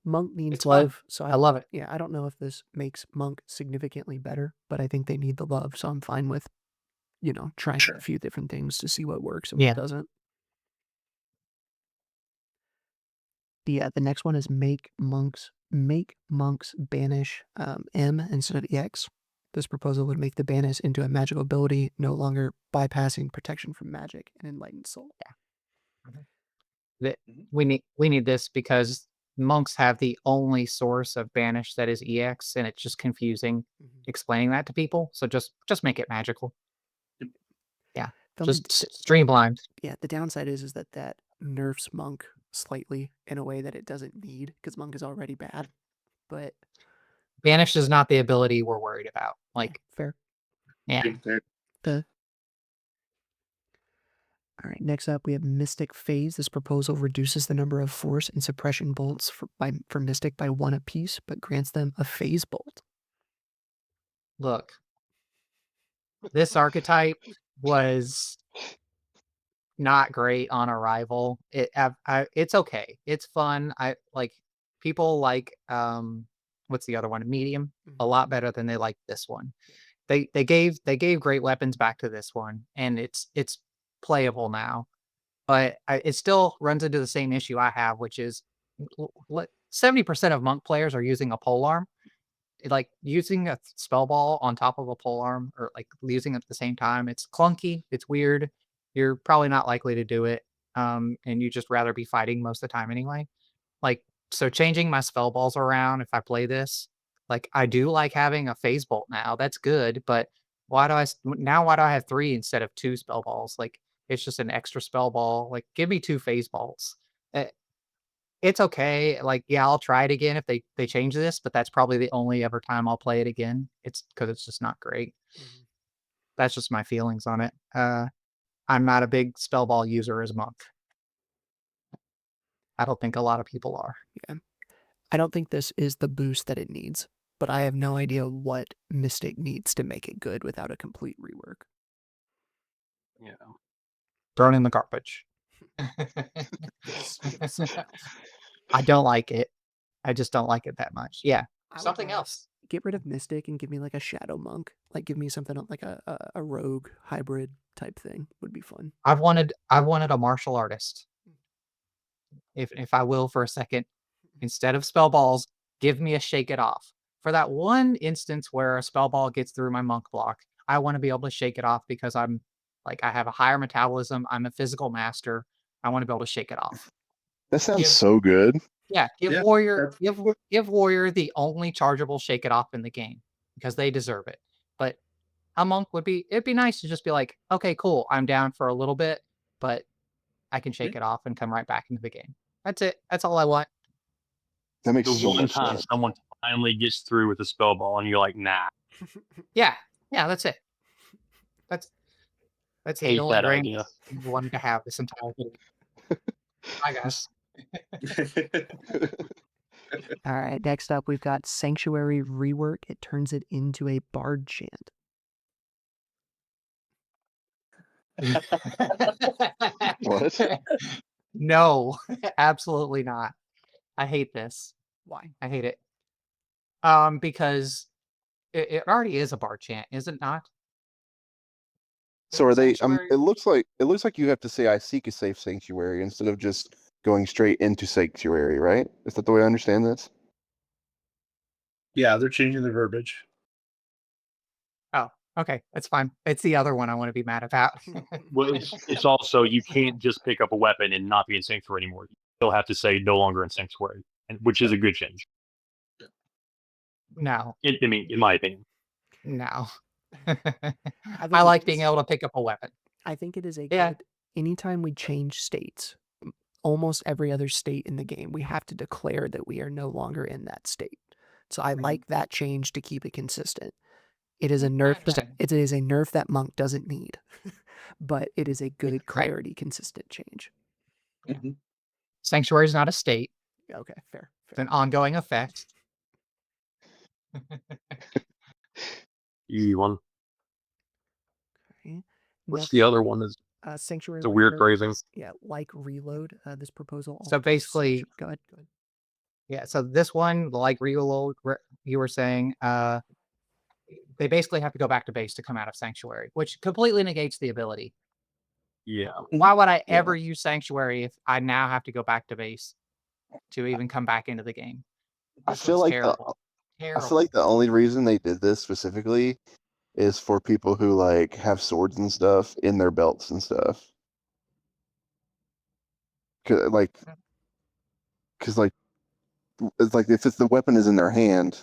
Monk needs It's fun. love, so I love it. yeah, I don't know if this makes monk significantly better, but I think they need the love, so I'm fine with, trying a few different things to see what works and Yeah. what doesn't. The next one is make monks banish M instead of EX. This proposal would make the banish into a magical ability, no longer bypassing protection from magic and enlightened soul. We need this because monks have the only source of banish that is EX, and it's just confusing explaining that to people. So just make it magical. Yeah. Just streamlined. Yeah, the downside is that nerfs monk slightly in a way that it doesn't need because monk is already bad. But banish is not the ability we're worried about. Like fair. Yeah. All right, next up we have Mystic Phase. This proposal reduces the number of force and suppression bolts for Mystic by 1 apiece, but grants them a phase bolt. Look, this archetype was not great on arrival. It's okay. It's fun. I like people like what's the other one? Medium a lot better than they like this one. They gave great weapons back to this one, and it's playable now. But it still runs into the same issue I have, which is 70% of monk players are using a polearm, like using a spell ball on top of a polearm or like using it at the same time. It's clunky. It's weird. You're probably not likely to do it. And you just rather be fighting most of the time anyway. Like, so changing my spell balls around if I play this, like I do like having a phase bolt now. That's good, but why do I have 3 instead of 2 spell balls? Like it's just an extra spell ball. Like give me 2 phase balls. It's okay. Like, yeah, I'll try it again if they change this, but that's probably the only ever time I'll play it again. It's because it's just not great. Mhm. That's just my feelings on it. I'm not a big spell ball user as monk. I don't think a lot of people are. Yeah. I don't think this is the boost that it needs, but I have no idea what Mystic needs to make it good without a complete rework. Yeah. Thrown in the garbage. Give us something else. I don't like it. I just don't like it that much. Yeah. I would Something love- else. Get rid of Mystic and give me like a Shadow Monk. Like give me something like a rogue hybrid type thing would be fun. I've wanted a martial artist. If I will for a second, instead of spell balls, give me a shake it off. For that one instance where a spell ball gets through my monk block, I want to be able to shake it off because I'm like I have a higher metabolism. I'm a physical master. I want to be able to shake it off. That sounds Give- so good. Yeah, give Yeah, Warrior give Warrior the only chargeable shake it off in the game because they deserve it. But a monk it'd be nice to just be like, okay, cool, I'm down for a little bit, but I can shake it off and come right back into the game. That's it. That's all I want. That makes The so one much time sense. someone finally gets through with a spell ball, and you're like, nah, Yeah, that's it. That's the hate only that grand idea. I wanted to have this entire game. Hi guys. All right, next up we've got Sanctuary Rework. It turns it into a bard chant. What? No, absolutely not. I hate this. Why? I hate it. Because it already is a bar chant, is it not? So are they? Sanctuary? It looks like you have to say "I seek a safe sanctuary" instead of just going straight into sanctuary, right? Is that the way I understand this? Yeah, they're changing the verbiage. Oh, okay, that's fine. It's the other one I want to be mad about. Well, it's also you can't just pick up a weapon and not be in sanctuary anymore. You still have to say no longer in sanctuary, which is a good change. No, I mean, in my opinion. no. think I like it being is- able to pick up a weapon. I think it is a Yeah. good. Anytime we change states, almost every other state in the game, we have to declare that we are no longer in that state. So I like that change to keep it consistent. It is a nerf. understand. It is a nerf that Monk doesn't need, but it is a good clarity, consistent change. Sanctuary is not a state. Okay, fair. It's an ongoing effect. You one. Okay. What's Next, the other one? Is Sanctuary. it's a weird Reload. phrasing. Yeah, like reload. This proposal. So also basically- go ahead. Yeah, so this one, like reload, you were saying, they basically have to go back to base to come out of Sanctuary, which completely negates the ability. Yeah. Why would I ever use Sanctuary if I now have to go back to base to even come back into the game? I This feel looks like terrible. I Terrible. feel like the only reason they did this specifically is for people who like have swords and stuff in their belts and stuff. Cause like it's like if the weapon is in their hand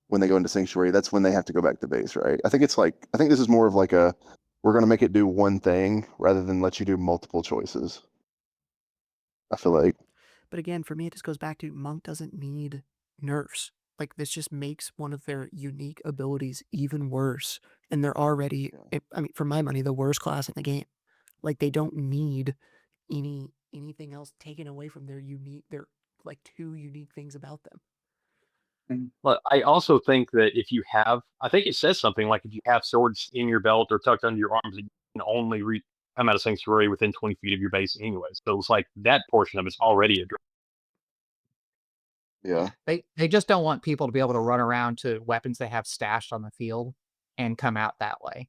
when they go into sanctuary, that's when they have to go back to base, right? I think this is more of like we're gonna make it do one thing rather than let you do multiple choices. I feel like. But again, for me, it just goes back to Monk doesn't need nerfs. Like this just makes one of their unique abilities even worse, and they're already, I mean, for my money, the worst class in the game. Like they don't need anything else taken away from their like two unique things about them. But I also think that if you have, I think it says something like if you have swords in your belt or tucked under your arms, you can only come out of sanctuary within 20 feet of your base anyway. So it's like that portion of it's already addressed. Yeah. They just don't want people to be able to run around to weapons they have stashed on the field and come out that way.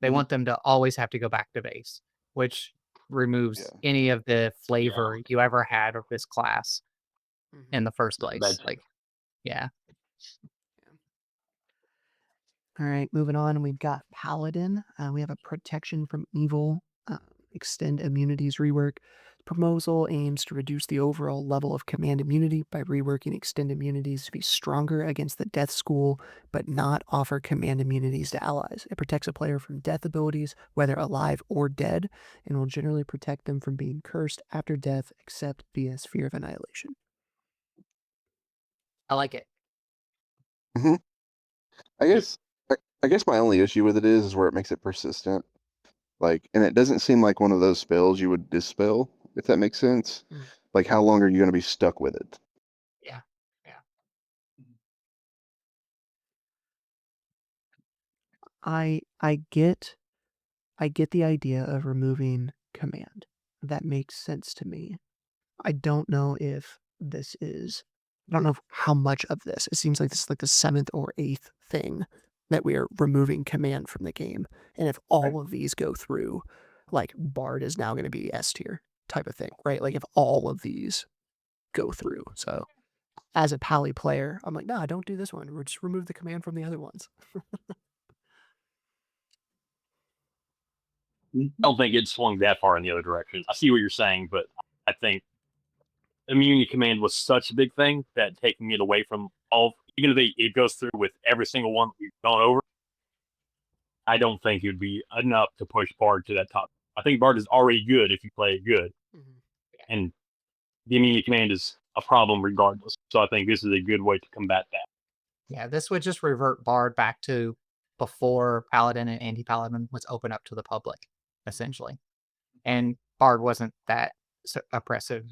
They want them to always have to go back to base, which removes any of the flavor you ever had of this class in the first place. That's- Like, yeah. All right, moving on. We've got Paladin. We have a protection from evil, extend immunities rework. Proposal aims to reduce the overall level of command immunity by reworking extend immunities to be stronger against the death school, but not offer command immunities to allies. It protects a player from death abilities, whether alive or dead, and will generally protect them from being cursed after death, except via Sphere of Annihilation. I like it. hmm I guess I guess my only issue with it is where it makes it persistent. Like, and it doesn't seem like one of those spells you would dispel, if that makes sense. Mm. Like, how long are you going to be stuck with it? Yeah. I get the idea of removing command. That makes sense to me. I don't know if this is I don't know how much of this. It seems like this is like the 7th or 8th thing that we are removing command from the game. And if all of these go through, like Bard is now going to be S tier type of thing, right? Like if all of these go through. So as a Pally player, I'm like, nah, don't do this one. Just remove the command from the other ones. I don't think it swung that far in the other direction. I see what you're saying, but I think immunity command was such a big thing that taking it away from all, even if it goes through with every single one we've gone over, I don't think it would be enough to push Bard to that top. I think Bard is already good if you play it good, and the immunity command is a problem regardless. So I think this is a good way to combat that. Yeah, this would just revert Bard back to before Paladin and Anti-Paladin was open up to the public, essentially. And Bard wasn't that oppressive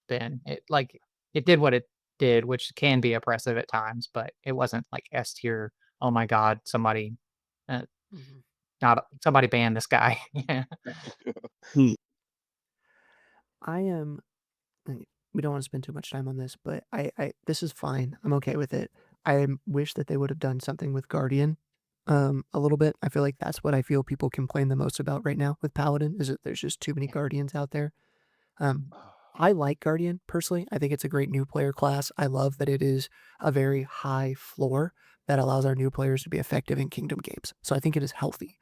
then. It did what it did, which can be oppressive at times, but it wasn't like S tier. Oh my God, somebody, uh, not somebody ban this guy. Yeah. I am. We don't want to spend too much time on this, but this is fine. I'm okay with it. I wish that they would have done something with Guardian, a little bit. I feel like that's what I feel people complain the most about right now with Paladin is that there's just too many Guardians out there. I like Guardian personally. I think it's a great new player class. I love that it is a very high floor that allows our new players to be effective in Kingdom games. So I think it is healthy.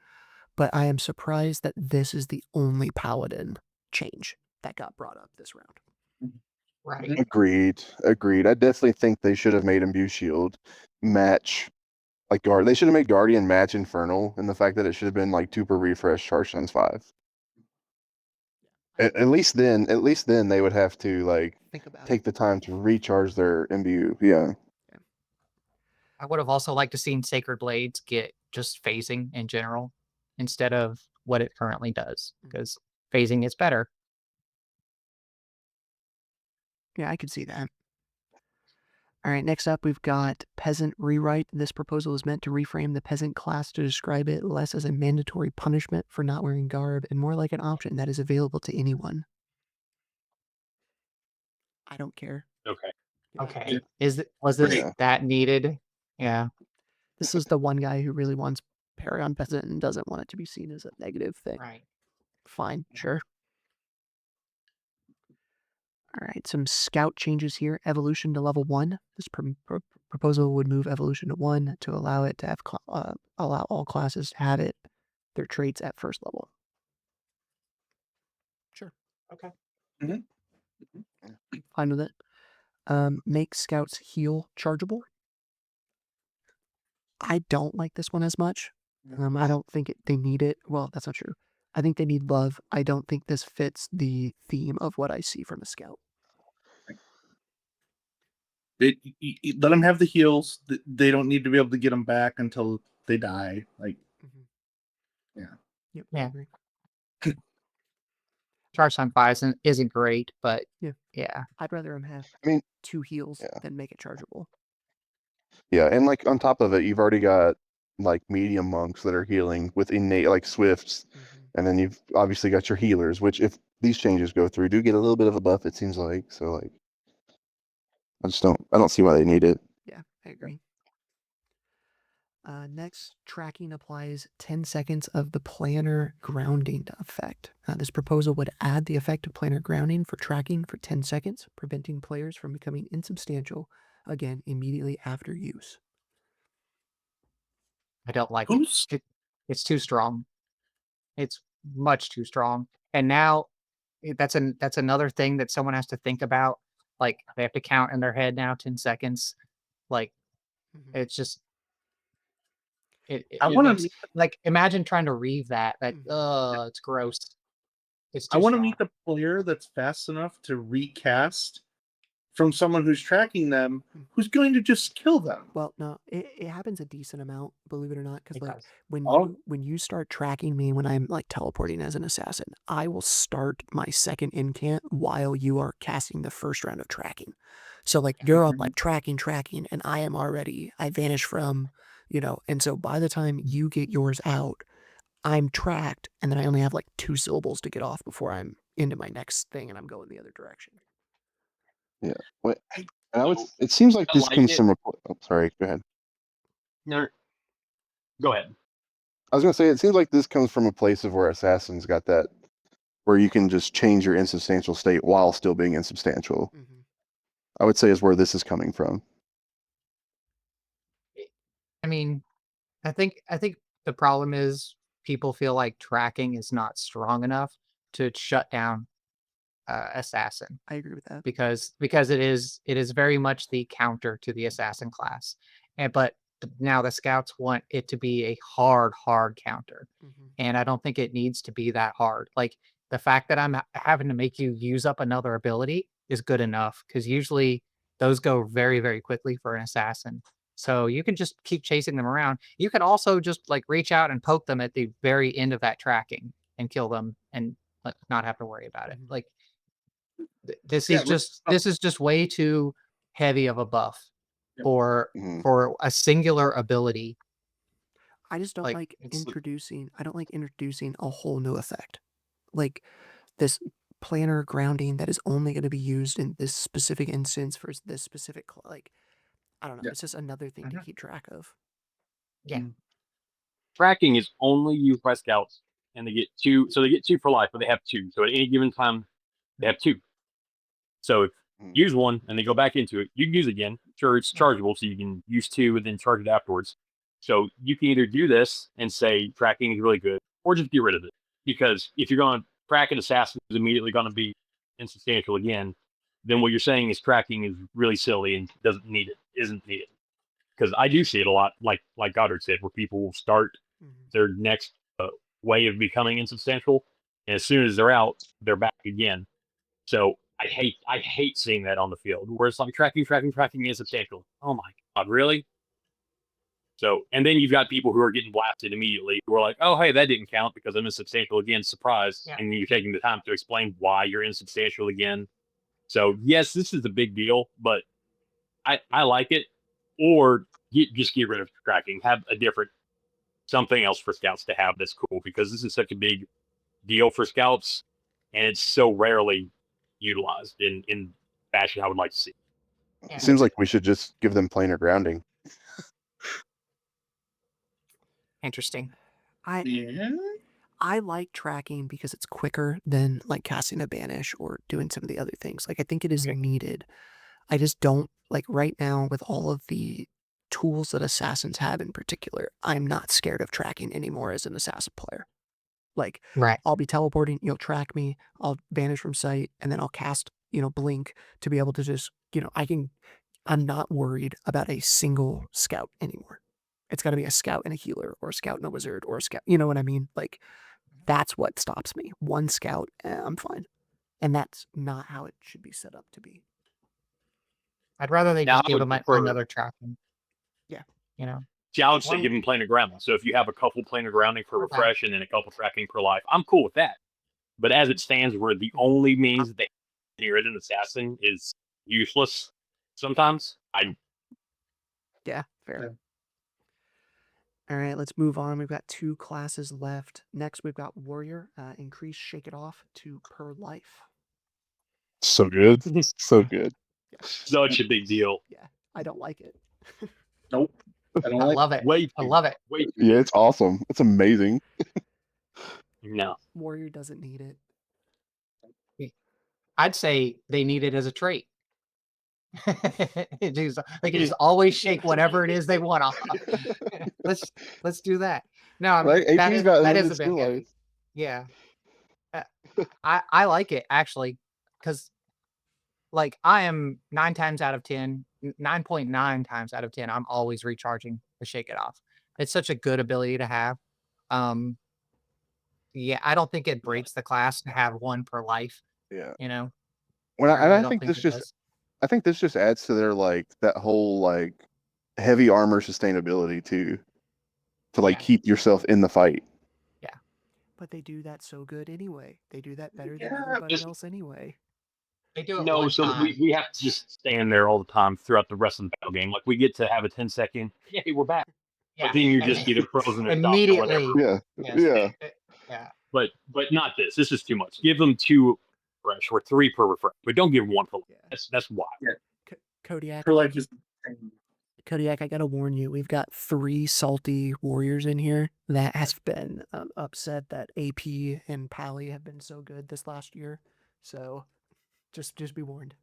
But I am surprised that this is the only Paladin change that got brought up this round. Right. Agreed. I definitely think they should have made Imbue Shield match like Guard. They should have made Guardian match Infernal, and the fact that it should have been like 2 per refresh, Charge Suns 5. At least then they would have to like Think about take the time to recharge their Imbue. Yeah. I would have also liked to seen Sacred Blades get just phasing in general instead of what it currently does, because phasing is better. Yeah, I could see that. All right, next up, we've got Peasant Rewrite. This proposal is meant to reframe the peasant class to describe it less as a mandatory punishment for not wearing garb and more like an option that is available to anyone. I don't care. Okay. Okay. Was this Yeah. that needed? Yeah. This is the one guy who really wants Paragon Peasant and doesn't want it to be seen as a negative thing. Right. Fine, sure. All right, some scout changes here. Evolution to level 1. This proposal would move evolution to 1 to allow it to have allow all classes to have their traits at first level. Sure. Okay. Fine with it. Make scouts heal chargeable. I don't like this one as much. I don't think they need it. Well, that's not true. I think they need love. I don't think this fits the theme of what I see from a scout. Let them have the heals. They don't need to be able to get them back until they die. Like, yeah. Yep, Yeah. I agree. Charge time 5 isn't great, but Yeah. I'd rather them have I mean, 2 heals yeah. than make it chargeable. Yeah, and like on top of it, you've already got like medium monks that are healing with innate like swifts, and then you've obviously got your healers, which if these changes go through, do get a little bit of a buff. It seems like so. Like, I don't see why they need it. Yeah, I agree. Next, tracking applies 10 seconds of the planar grounding effect. This proposal would add the effect of planar grounding for tracking for 10 seconds, preventing players from becoming insubstantial, again, immediately after use. I don't like Who's it. It's too strong. It's much too strong. And now that's another thing that someone has to think about. Like they have to count in their head now 10 seconds. Like Mhm. it's just I it want to makes meet like imagine trying to reave that. Mhm. It's gross. It's I too want to strong. meet the player that's fast enough to recast from someone who's tracking them, who's going to just kill them. Well, no, it happens a decent amount, believe it or not, because It like does. Oh, when you start tracking me when I'm like teleporting as an assassin, I will start my second incant while you are casting the first round of tracking. So like you're up like tracking, and I vanish from, and so by the time you get yours out, I'm tracked, and then I only have like 2 syllables to get off before I'm into my next thing and I'm going the other direction. Yeah. What? I And I would. So, It seems like I this like comes it. from a. Oh, sorry. Go ahead. No, go ahead. I was gonna say it seems like this comes from a place of where assassins got that, where you can just change your insubstantial state while still being insubstantial. Mhm. I would say is where this is coming from. I mean, I think the problem is people feel like tracking is not strong enough to shut down assassin I agree with that. because it is very much the counter to the assassin class. And but now the scouts want it to be a hard counter. Mhm. And I don't think it needs to be that hard. Like the fact that I'm having to make you use up another ability is good enough because usually those go very quickly for an assassin. So you can just keep chasing them around. You can also just like reach out and poke them at the very end of that tracking and kill them and like, not have to worry about it. Mhm. Like this yeah, is just way too heavy of a buff Yep. for Mhm. a singular ability. I just don't Like like it's I don't like introducing a whole new effect. Like this planar grounding that is only going to be used in this specific instance for this specific like I don't know. Yeah. It's just another thing to Mhm. keep track of. yeah. Tracking is only used by scouts, and they get 2. So they get 2 for life, but they have 2. So at any given time, they have 2. So if Mhm. you use one and they go back into it, you can use it again. Sure, it's Yeah. chargeable, so you can use 2 and then charge it afterwards. So you can either do this and say tracking is really good, or just get rid of it. Because if you're going to track an assassin who's immediately going to be insubstantial again, then what you're saying is tracking is really silly and isn't needed. Because I do see it a lot, like Goddard said, where people will start Mhm. their next way of becoming insubstantial, and as soon as they're out, they're back again. So I hate seeing that on the field where it's like tracking insubstantial. Oh my god, really? So and then you've got people who are getting blasted immediately who are like, oh hey, that didn't count because I'm insubstantial again, surprise. Yeah. And you're taking the time to explain why you're insubstantial again. So yes, this is a big deal, but I like it. Or just get rid of tracking. Have a different something else for scouts to have that's cool because this is such a big deal for scouts and it's so rarely utilized in fashion I would like to see. It Yeah. seems like we should just give them planar grounding. Interesting. I yeah. I like tracking because it's quicker than like casting a banish or doing some of the other things. Like I think it is Okay. needed. I just don't like right now with all of the tools that assassins have in particular. I'm not scared of tracking anymore as an assassin player. Like Right. I'll be teleporting, you'll track me, I'll vanish from sight, and then I'll cast, blink to be able to just, I'm not worried about a single scout anymore. It's got to be a scout and a healer, or a scout and a wizard, or a scout. You know what I mean? Like that's what stops me. One scout, I'm fine. And that's not how it should be set up to be. I'd rather they Now just I give would them prefer another tracking. Yeah. You know. see I would say One give them planar grounding. So if you have a couple planar grounding for Okay. refresh and then a couple tracking per life, I'm cool with that. But as it stands, where the only means that they get rid of an assassin is useless sometimes, Yeah, fair. Yeah. All right, let's move on. We've got 2 classes left. Next, we've got warrior. Increase shake it off to per life. So good. So good. Yeah, such a big deal. yeah. I don't like it. Nope. I don't I like love it. Way I too love it. way too Yeah, it's awesome. It's amazing. no. Warrior doesn't need it. I'd say they need it as a trait. They can just always shake whatever it is they want off. Let's do that. No, I mean Right? AP's got that is limited a bit skill life. heavy. Yeah. Uh, I like it actually, because like I am 9 times out of 10, 9.9 times out of 10, I'm always recharging to shake it off. It's such a good ability to have. Um, yeah, I don't think it breaks the class to have one per life, Yeah. you know. When I really I don't think think this it just does. I think this just adds to their like that whole like heavy armor sustainability too, to like Yeah. keep yourself in the fight. But they do that so good anyway. They do that better than Yeah, everybody just- else anyway. They do it No, one so time. we have to just stand there all the time throughout the rest of the battle game. Like we get to have a 10-second, hey, we're back. Yeah. But then you're just either frozen or stopped or whatever. Immediately. Yeah. Yes. Yeah. Yeah. But not this. This is too much. Give them 2 fresh or 3 per refresh, but don't give 1 for life. Yeah. That's wild. Kodiak, per life is Kodiak, I gotta warn you, we've got 3 salty warriors in here that has been upset that AP and Pally have been so good this last year. So just be warned.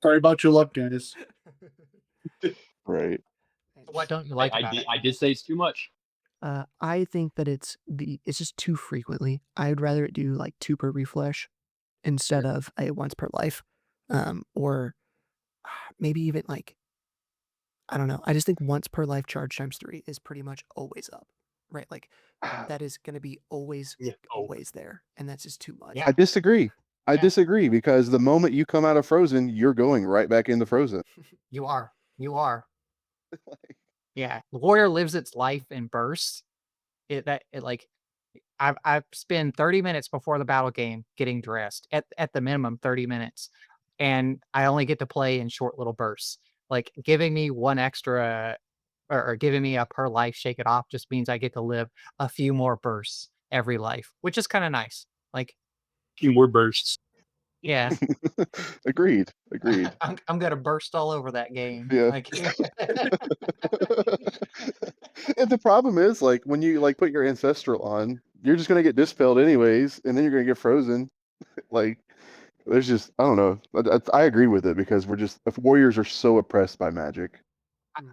sorry about your luck, guys. Right. What don't you like about it? I did say it's too much. I think that it's just too frequently. I'd rather it do like 2 per refresh instead of a once per life, or maybe even like, I don't know. I just think once per life charge times 3 is pretty much always up, right? Like that is going to be always always there, and that's just too much. Yeah. I disagree. I Yeah. disagree because the moment you come out of Frozen, you're going right back into Frozen. You are. You are. Yeah. The warrior lives its life in bursts. I've spent 30 minutes before the battle game getting dressed at the minimum 30 minutes, and I only get to play in short little bursts. Like giving me one extra or giving me a per life shake it off just means I get to live a few more bursts every life, which is kind of nice. Like, Few more bursts. yeah, Agreed. I'm gonna burst all over that game. Yeah. Like, And the problem is, like, when you like put your ancestral on, you're just gonna get dispelled anyways, and then you're gonna get frozen. Like, there's just I don't know. I agree with it because warriors are so oppressed by magic.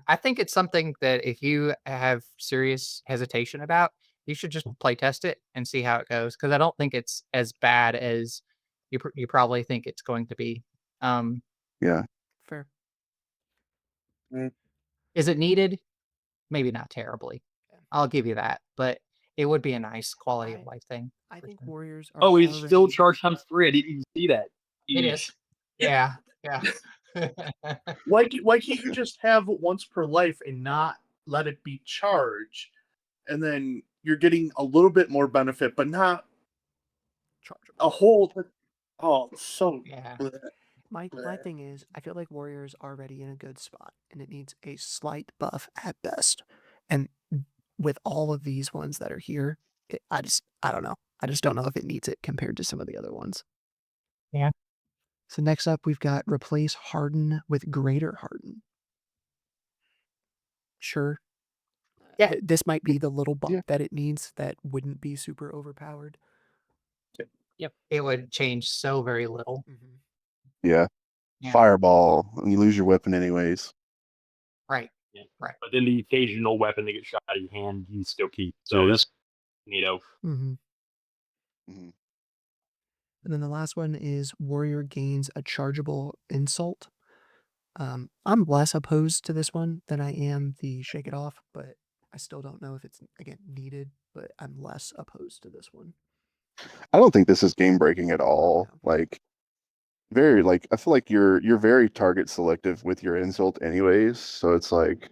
I think it's something that if you have serious hesitation about, you should just play test it and see how it goes. Because I don't think it's as bad as you probably think it's going to be. Um, Yeah. Fair. is it needed? Maybe not terribly. I'll give you that, but it would be a nice quality of life thing. I for think sure. warriors are. Oh, it's still already- charge times 3. I didn't even see that. It is. Yeah. Yeah. Why can't you just have it once per life and not let it be charged, and then you're getting a little bit more benefit, but not charge. a whole. Oh, so Yeah. My thing is, I feel like warriors are already in a good spot, and it needs a slight buff at best. And with all of these ones that are here, I don't know. I just don't know if it needs it compared to some of the other ones. Yeah. So next up, we've got replace harden with greater harden. Sure. Yeah. This might be the little bump Yeah. that it needs that wouldn't be super overpowered. Yep. It would change so very little. Yeah. Yeah. Fireball. And you lose your weapon anyways. Right. Yeah. Right. But then the occasional weapon that gets shot out of your hand, you still keep. So that's neato. Mm-hmm. Mhm. And then the last one is warrior gains a chargeable insult. I'm less opposed to this one than I am the shake it off, but I still don't know if it's again needed. But I'm less opposed to this one. I don't think this is game breaking at all. No. Like very like I feel like you're very target selective with your insult anyways. So it's like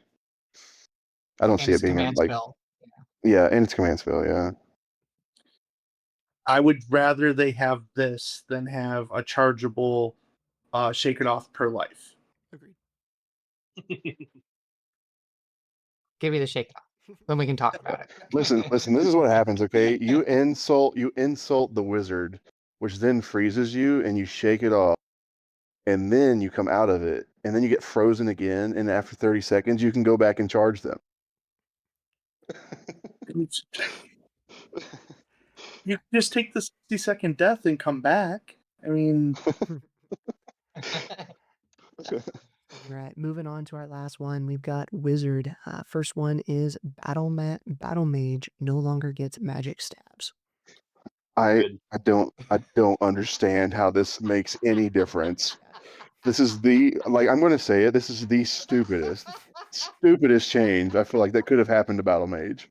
I don't And see it's it being command like spell. yeah, and it's command spell, yeah. I would rather they have this than have a chargeable shake it off per life. Agreed. Give me the shake off. Then we can talk about it. Listen, this is what happens, okay? You insult the wizard, which then freezes you and you shake it off. And then you come out of it, and then you get frozen again, and after 30 seconds you can go back and charge them. You just take the 60-second death and come back. I mean, All right, moving on to our last one. We've got Wizard. First one is Battle Mage no longer gets magic stabs. I Good. I don't understand how this makes any difference. This is I'm going to say it. This is the stupidest change I feel like that could have happened to Battle Mage.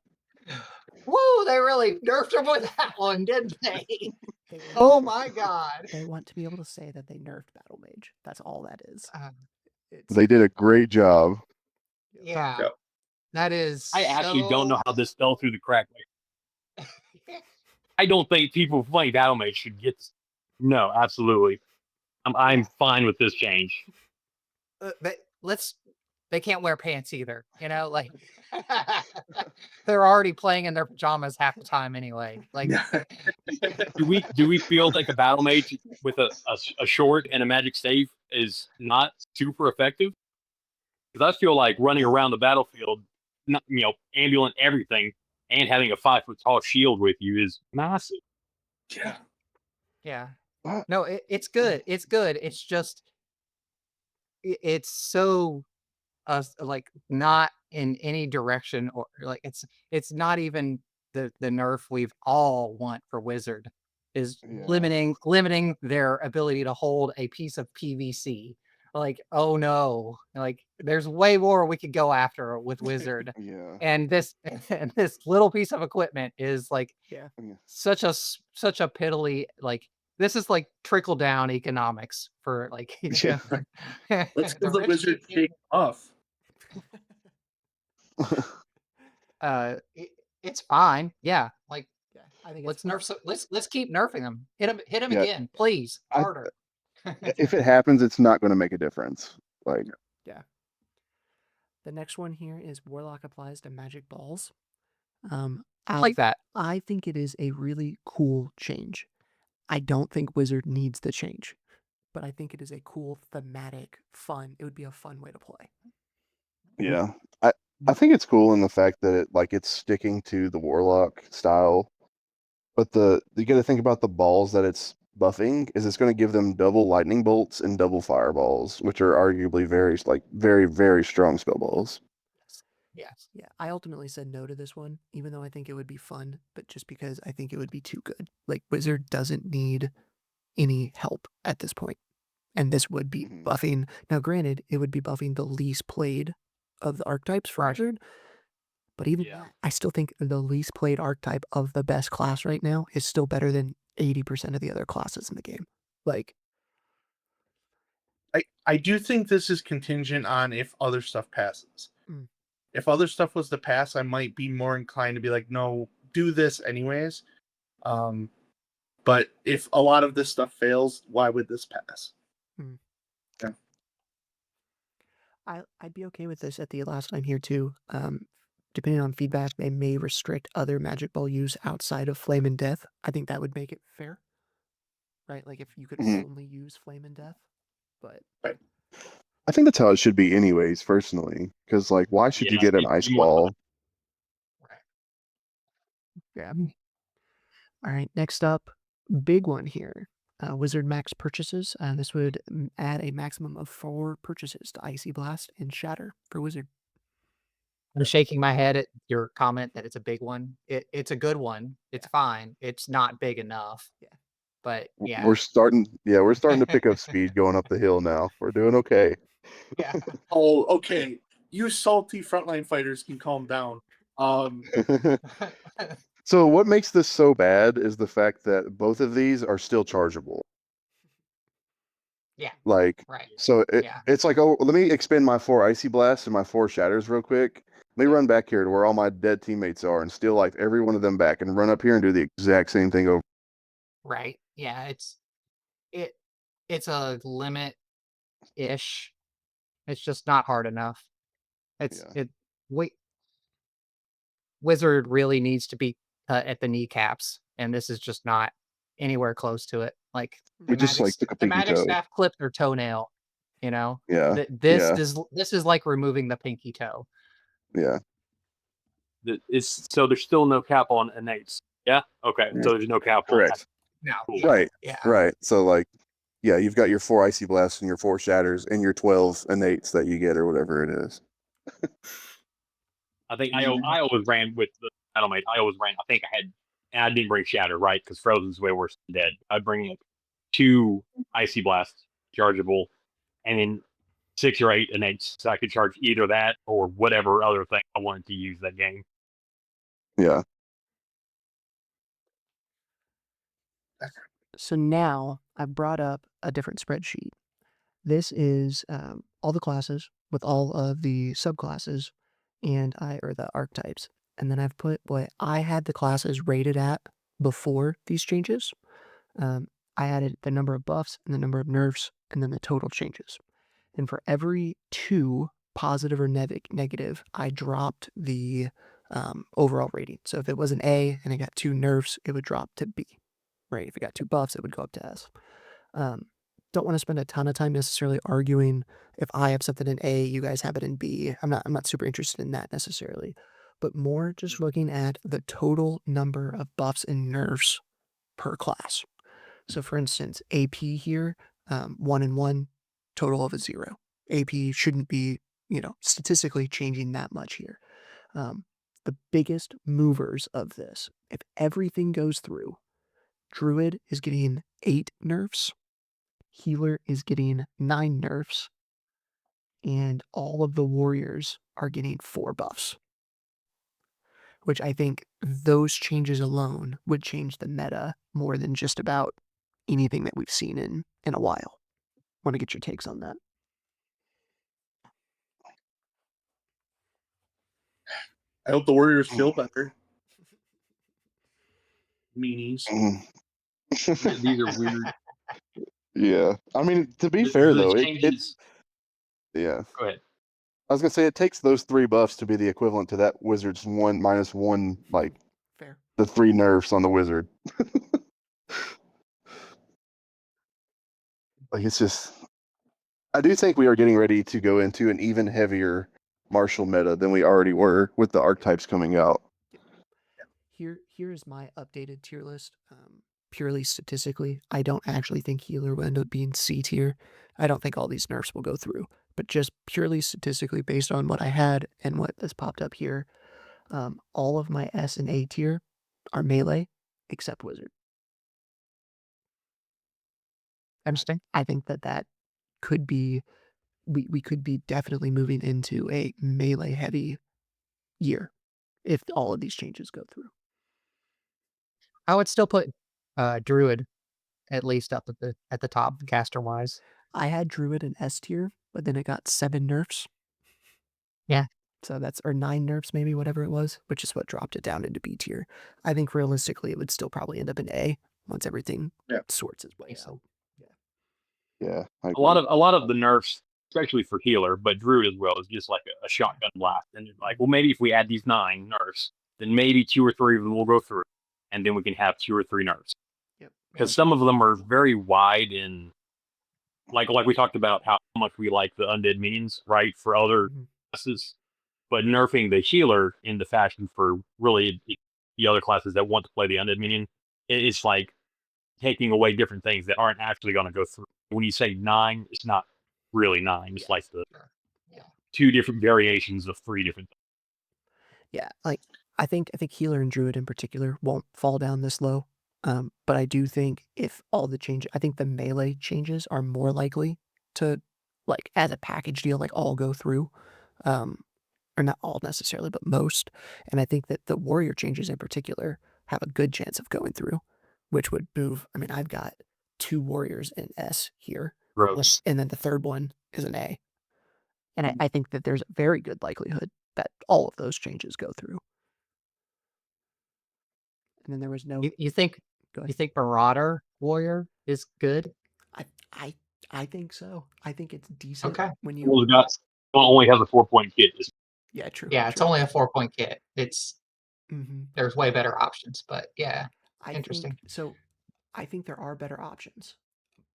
Woo! They really nerfed him with that one, didn't they? They want, Oh my god! they want to be able to say that they nerfed Battle Mage. That's all that is. It's, They did a great job. Yeah, Yep. that is. I actually don't know how this fell through the crack. I don't think people playing Battle Mage should get this. No, absolutely. I'm fine with this change. They can't wear pants either. You know, like they're already playing in their pajamas half the time anyway. Like, Do we feel like a Battle Mage with a short and a magic stave is not super effective? Because I feel like running around the battlefield, not, ambulance everything, and having a 5 foot tall shield with you is massive. Yeah. yeah, What? no, it's good. It's good. It's just it's so like not in any direction, or like it's not even the nerf we've all want for Wizard is Yeah. limiting their ability to hold a piece of PVC. Like, oh no, like there's way more we could go after with Wizard. Yeah. And this and this little piece of equipment is like yeah. such a piddly, like this is like trickle down economics for like Yeah. Let's the give the rich wizard people. shake off. It's fine. Yeah, like Yeah, I think let's it's nerf. Let's keep nerfing them. Hit him Yeah. again, please, I- harder. If it happens, it's not going to make a difference. Like, yeah. The next one here is Warlock applies to magic balls. I like that. I think it is a really cool change. I don't think Wizard needs the change, but I think it is a cool thematic fun. It would be a fun way to play. yeah, I think it's cool in the fact that it's sticking to the Warlock style, but you got to think about the balls that it's buffing. Is it's going to give them double lightning bolts and double fireballs, which are arguably very very strong spell balls. Yes. Yeah, I ultimately said no to this one, even though I think it would be fun, but just because I think it would be too good. Like, Wizard doesn't need any help at this point, and this would be Mhm. buffing. Now, granted, it would be buffing the least played of the archetypes for Wizard, but even that, I still think the least played archetype of the best class right now is still better than 80% of the other classes in the game. Like, I do think this is contingent on if other stuff passes. Mm. If other stuff was to pass, I might be more inclined to be like, no, do this anyways. But if a lot of this stuff fails, why would this pass? Yeah. I'd be okay with this at the last time here too. Depending on feedback, they may restrict other Magic Ball use outside of Flame and Death. I think that would make it fair, right? Like if you could Mhm. only use Flame and Death, but I think that's how it should be, anyways. Personally, because why should you Yeah, get an it'd ice be more ball? yeah. All right, next up, big one here. Wizard Max purchases. This would add a maximum of 4 purchases to Icy Blast and Shatter for Wizard. I'm shaking my head at your comment that it's a big one. It's a good one. It's fine. It's not big enough. Yeah. But yeah. We're starting to pick up speed going up the hill now. We're doing okay. Yeah. Oh, okay. You salty frontline fighters can calm down. So what makes this so bad is the fact that both of these are still chargeable. Yeah. Right. So it's like, oh, let me expend my 4 icy blasts and my 4 shatters real quick. Let me run back here to where all my dead teammates are and steal every one of them back and run up here and do the exact same thing over. Right. Yeah. It's a limit ish. It's just not hard enough. Wizard really needs to be cut at the kneecaps, and this is just not anywhere close to it. Like We just took a the pinky magic toe. staff clipped their toenail. You know. Yeah. This is like removing the pinky toe. Yeah. So there's still no cap on innates. Yeah. Okay. So there's no cap. Correct. No. Cool. Right. Yeah. Right. So yeah, you've got your 4 icy blasts and your 4 shatters and your 12 innates that you get or whatever it is. I think I always ran with the Battle Mage. I always ran. I think I had, and I didn't bring Shatter, right? Because Frozen's way worse than Dead. I'd bring like 2 Icy Blasts chargeable, and then 6 or 8 innates, so I could charge either that or whatever other thing I wanted to use that game. Yeah. So now I've brought up a different spreadsheet. This is all the classes with all of the subclasses or the archetypes. And then I've put what I had the classes rated at before these changes. I added the number of buffs and the number of nerfs and then the total changes. And for every 2 positive or negative, I dropped the overall rating. So if it was an A and it got 2 nerfs, it would drop to B. Right? If it got 2 buffs, it would go up to S. Don't want to spend a ton of time necessarily arguing if I have something in A, you guys have it in B. I'm not super interested in that necessarily, but more just looking at the total number of buffs and nerfs per class. So for instance, AP here, 1 and 1, total of a 0. AP shouldn't be, statistically changing that much here. The biggest movers of this, if everything goes through, Druid is getting 8 nerfs, Healer is getting 9 nerfs, and all of the warriors are getting 4 buffs. Which I think those changes alone would change the meta more than just about anything that we've seen in a while. Want to get your takes on that? I hope the Warriors feel better. Meanies. These are weird. Yeah. I mean, to be fair The though, changes. yeah. Go ahead. I was gonna say it takes those 3 buffs to be the equivalent to that wizard's -1, like Fair. the 3 nerfs on the wizard. Like it's just, I do think we are getting ready to go into an even heavier martial meta than we already were with the archetypes coming out. Here is my updated tier list. Purely statistically, I don't actually think healer will end up being C tier. I don't think all these nerfs will go through, but just purely statistically based on what I had and what has popped up here, all of my S and A tier are melee except wizard. Interesting. I think that could be, we could be definitely moving into a melee heavy year if all of these changes go through. I would still put Druid at least up at the top caster wise. I had Druid in S tier, but then it got 7 nerfs. Yeah. So or 9 nerfs, maybe, whatever it was, which is what dropped it down into B tier. I think realistically it would still probably end up in A once everything sorts its way out. Yeah. A lot of the nerfs, especially for healer, but Druid as well, is just like a shotgun blast. And it's like, well, maybe if we add these 9 nerfs, then maybe 2 or 3 of them will go through, and then we can have 2 or 3 nerfs. Yep. Because some of them are very wide in, like we talked about how much we like the undead minions, right, for other classes, but nerfing the healer in the fashion for really the other classes that want to play the undead minion, it's like taking away different things that aren't actually going to go through. When you say 9, it's not really 9. It's like the 2 different variations of 3 different things. Yeah, like I think healer and druid in particular won't fall down this low. But I do think if all the changes, I think the melee changes are more likely to, like, as a package deal, like all go through. Or not all necessarily, but most. And I think that the warrior changes in particular have a good chance of going through, which would move. I mean, I've got 2 warriors in S here, Gross. and then the third one is an A. And I think that there's a very good likelihood that all of those changes go through. And then there was no. You think Go ahead. you think Marauder Warrior is good? I think so. I think it's decent. Okay. When you Well, the guy only has a 4-point kit. yeah, true. Yeah, it's true. only a 4-point kit. It's Mm-hmm. there's way better options, but yeah, interesting. I think there are better options,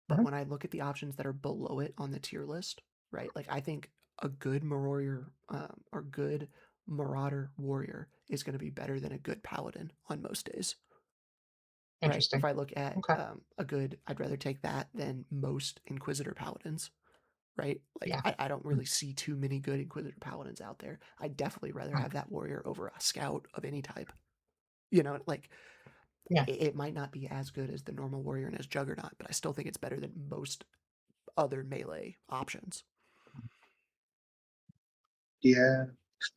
but when I look at the options that are below it on the tier list, right? Like I think a good or good Marauder warrior is going to be better than a good paladin on most days. Right? Interesting. If I look at Okay. I'd rather take that than most Inquisitor Paladins. Right? Like Yeah. I don't really see too many good Inquisitor Paladins out there. I'd definitely rather have that warrior over a scout of any type. You know, like Yeah. it might not be as good as the normal warrior and as Juggernaut, but I still think it's better than most other melee options. Yeah.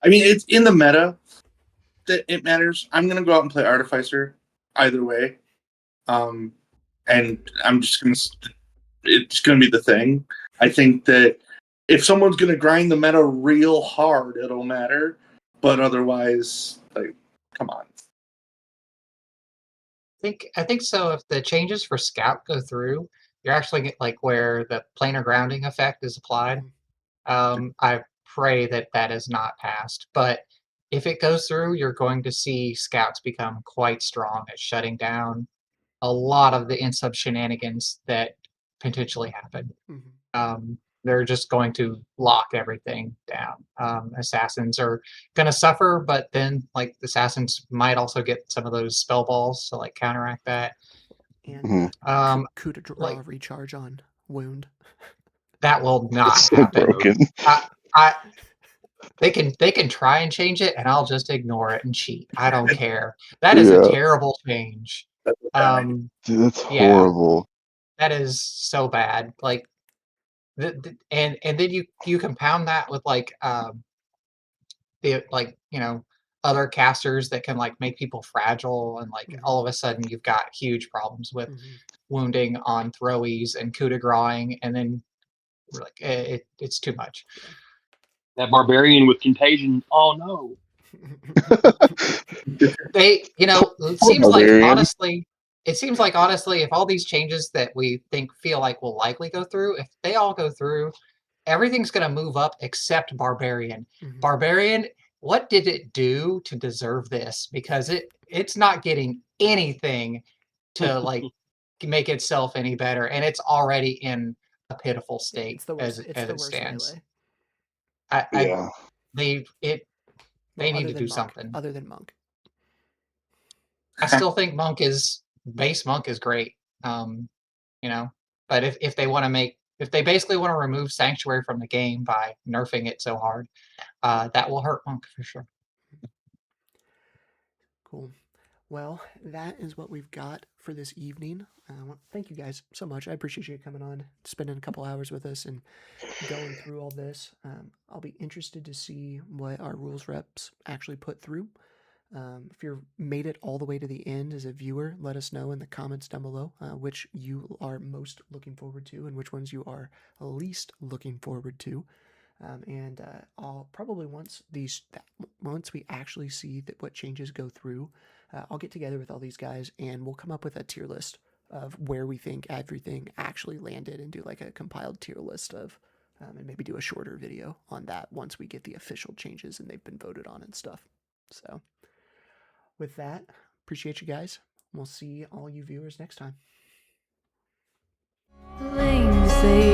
I mean, it's in the meta that it matters. I'm gonna go out and play Artificer either way. And I'm just gonna it's gonna be the thing. I think that if someone's gonna grind the meta real hard, it'll matter. But otherwise, like, come on. I think so. If the changes for Scout go through, you're actually get like where the planar grounding effect is applied. I pray that that is not passed, but if it goes through, you're going to see Scouts become quite strong at shutting down a lot of the in-sub shenanigans that potentially happen. They're just going to lock everything down. Assassins are going to suffer, but then like the assassins might also get some of those spell balls to like counteract that. And coup de like recharge on wound. that will not It's so happen. broken. They can try and change it, and I'll just ignore it and cheat. I don't care. That is a Yeah. terrible change. Dude, that's Yeah, horrible. that is so bad. Like, and then you compound that with like the like other casters that can like make people fragile, and like all of a sudden you've got huge problems with wounding on throwies and coup de grace, and then we're like it's too much. That barbarian with contagion. Oh no. They, it seems like honestly, if all these changes that we feel like will likely go through, if they all go through, everything's going to move up except Barbarian. Barbarian, what did it do to deserve this? Because it's not getting anything to like make itself any better, and it's already in a pitiful state It's the worst. It's the it worst stands. melee. They need to do something. Other than Monk. I still think base Monk is great. But if they want to if they basically want to remove Sanctuary from the game by nerfing it so hard, that will hurt Monk for sure. Cool. Well, that is what we've got for this evening. Thank you guys so much. I appreciate you coming on, spending a couple hours with us, and going through all this. I'll be interested to see what our rules reps actually put through. If you've made it all the way to the end as a viewer, let us know in the comments down below which you are most looking forward to and which ones you are least looking forward to. I'll probably once we actually see what changes go through, I'll get together with all these guys and we'll come up with a tier list of where we think everything actually landed and do like a compiled tier list of, and maybe do a shorter video on that once we get the official changes and they've been voted on and stuff. So with that, appreciate you guys. We'll see all you viewers next time. Things they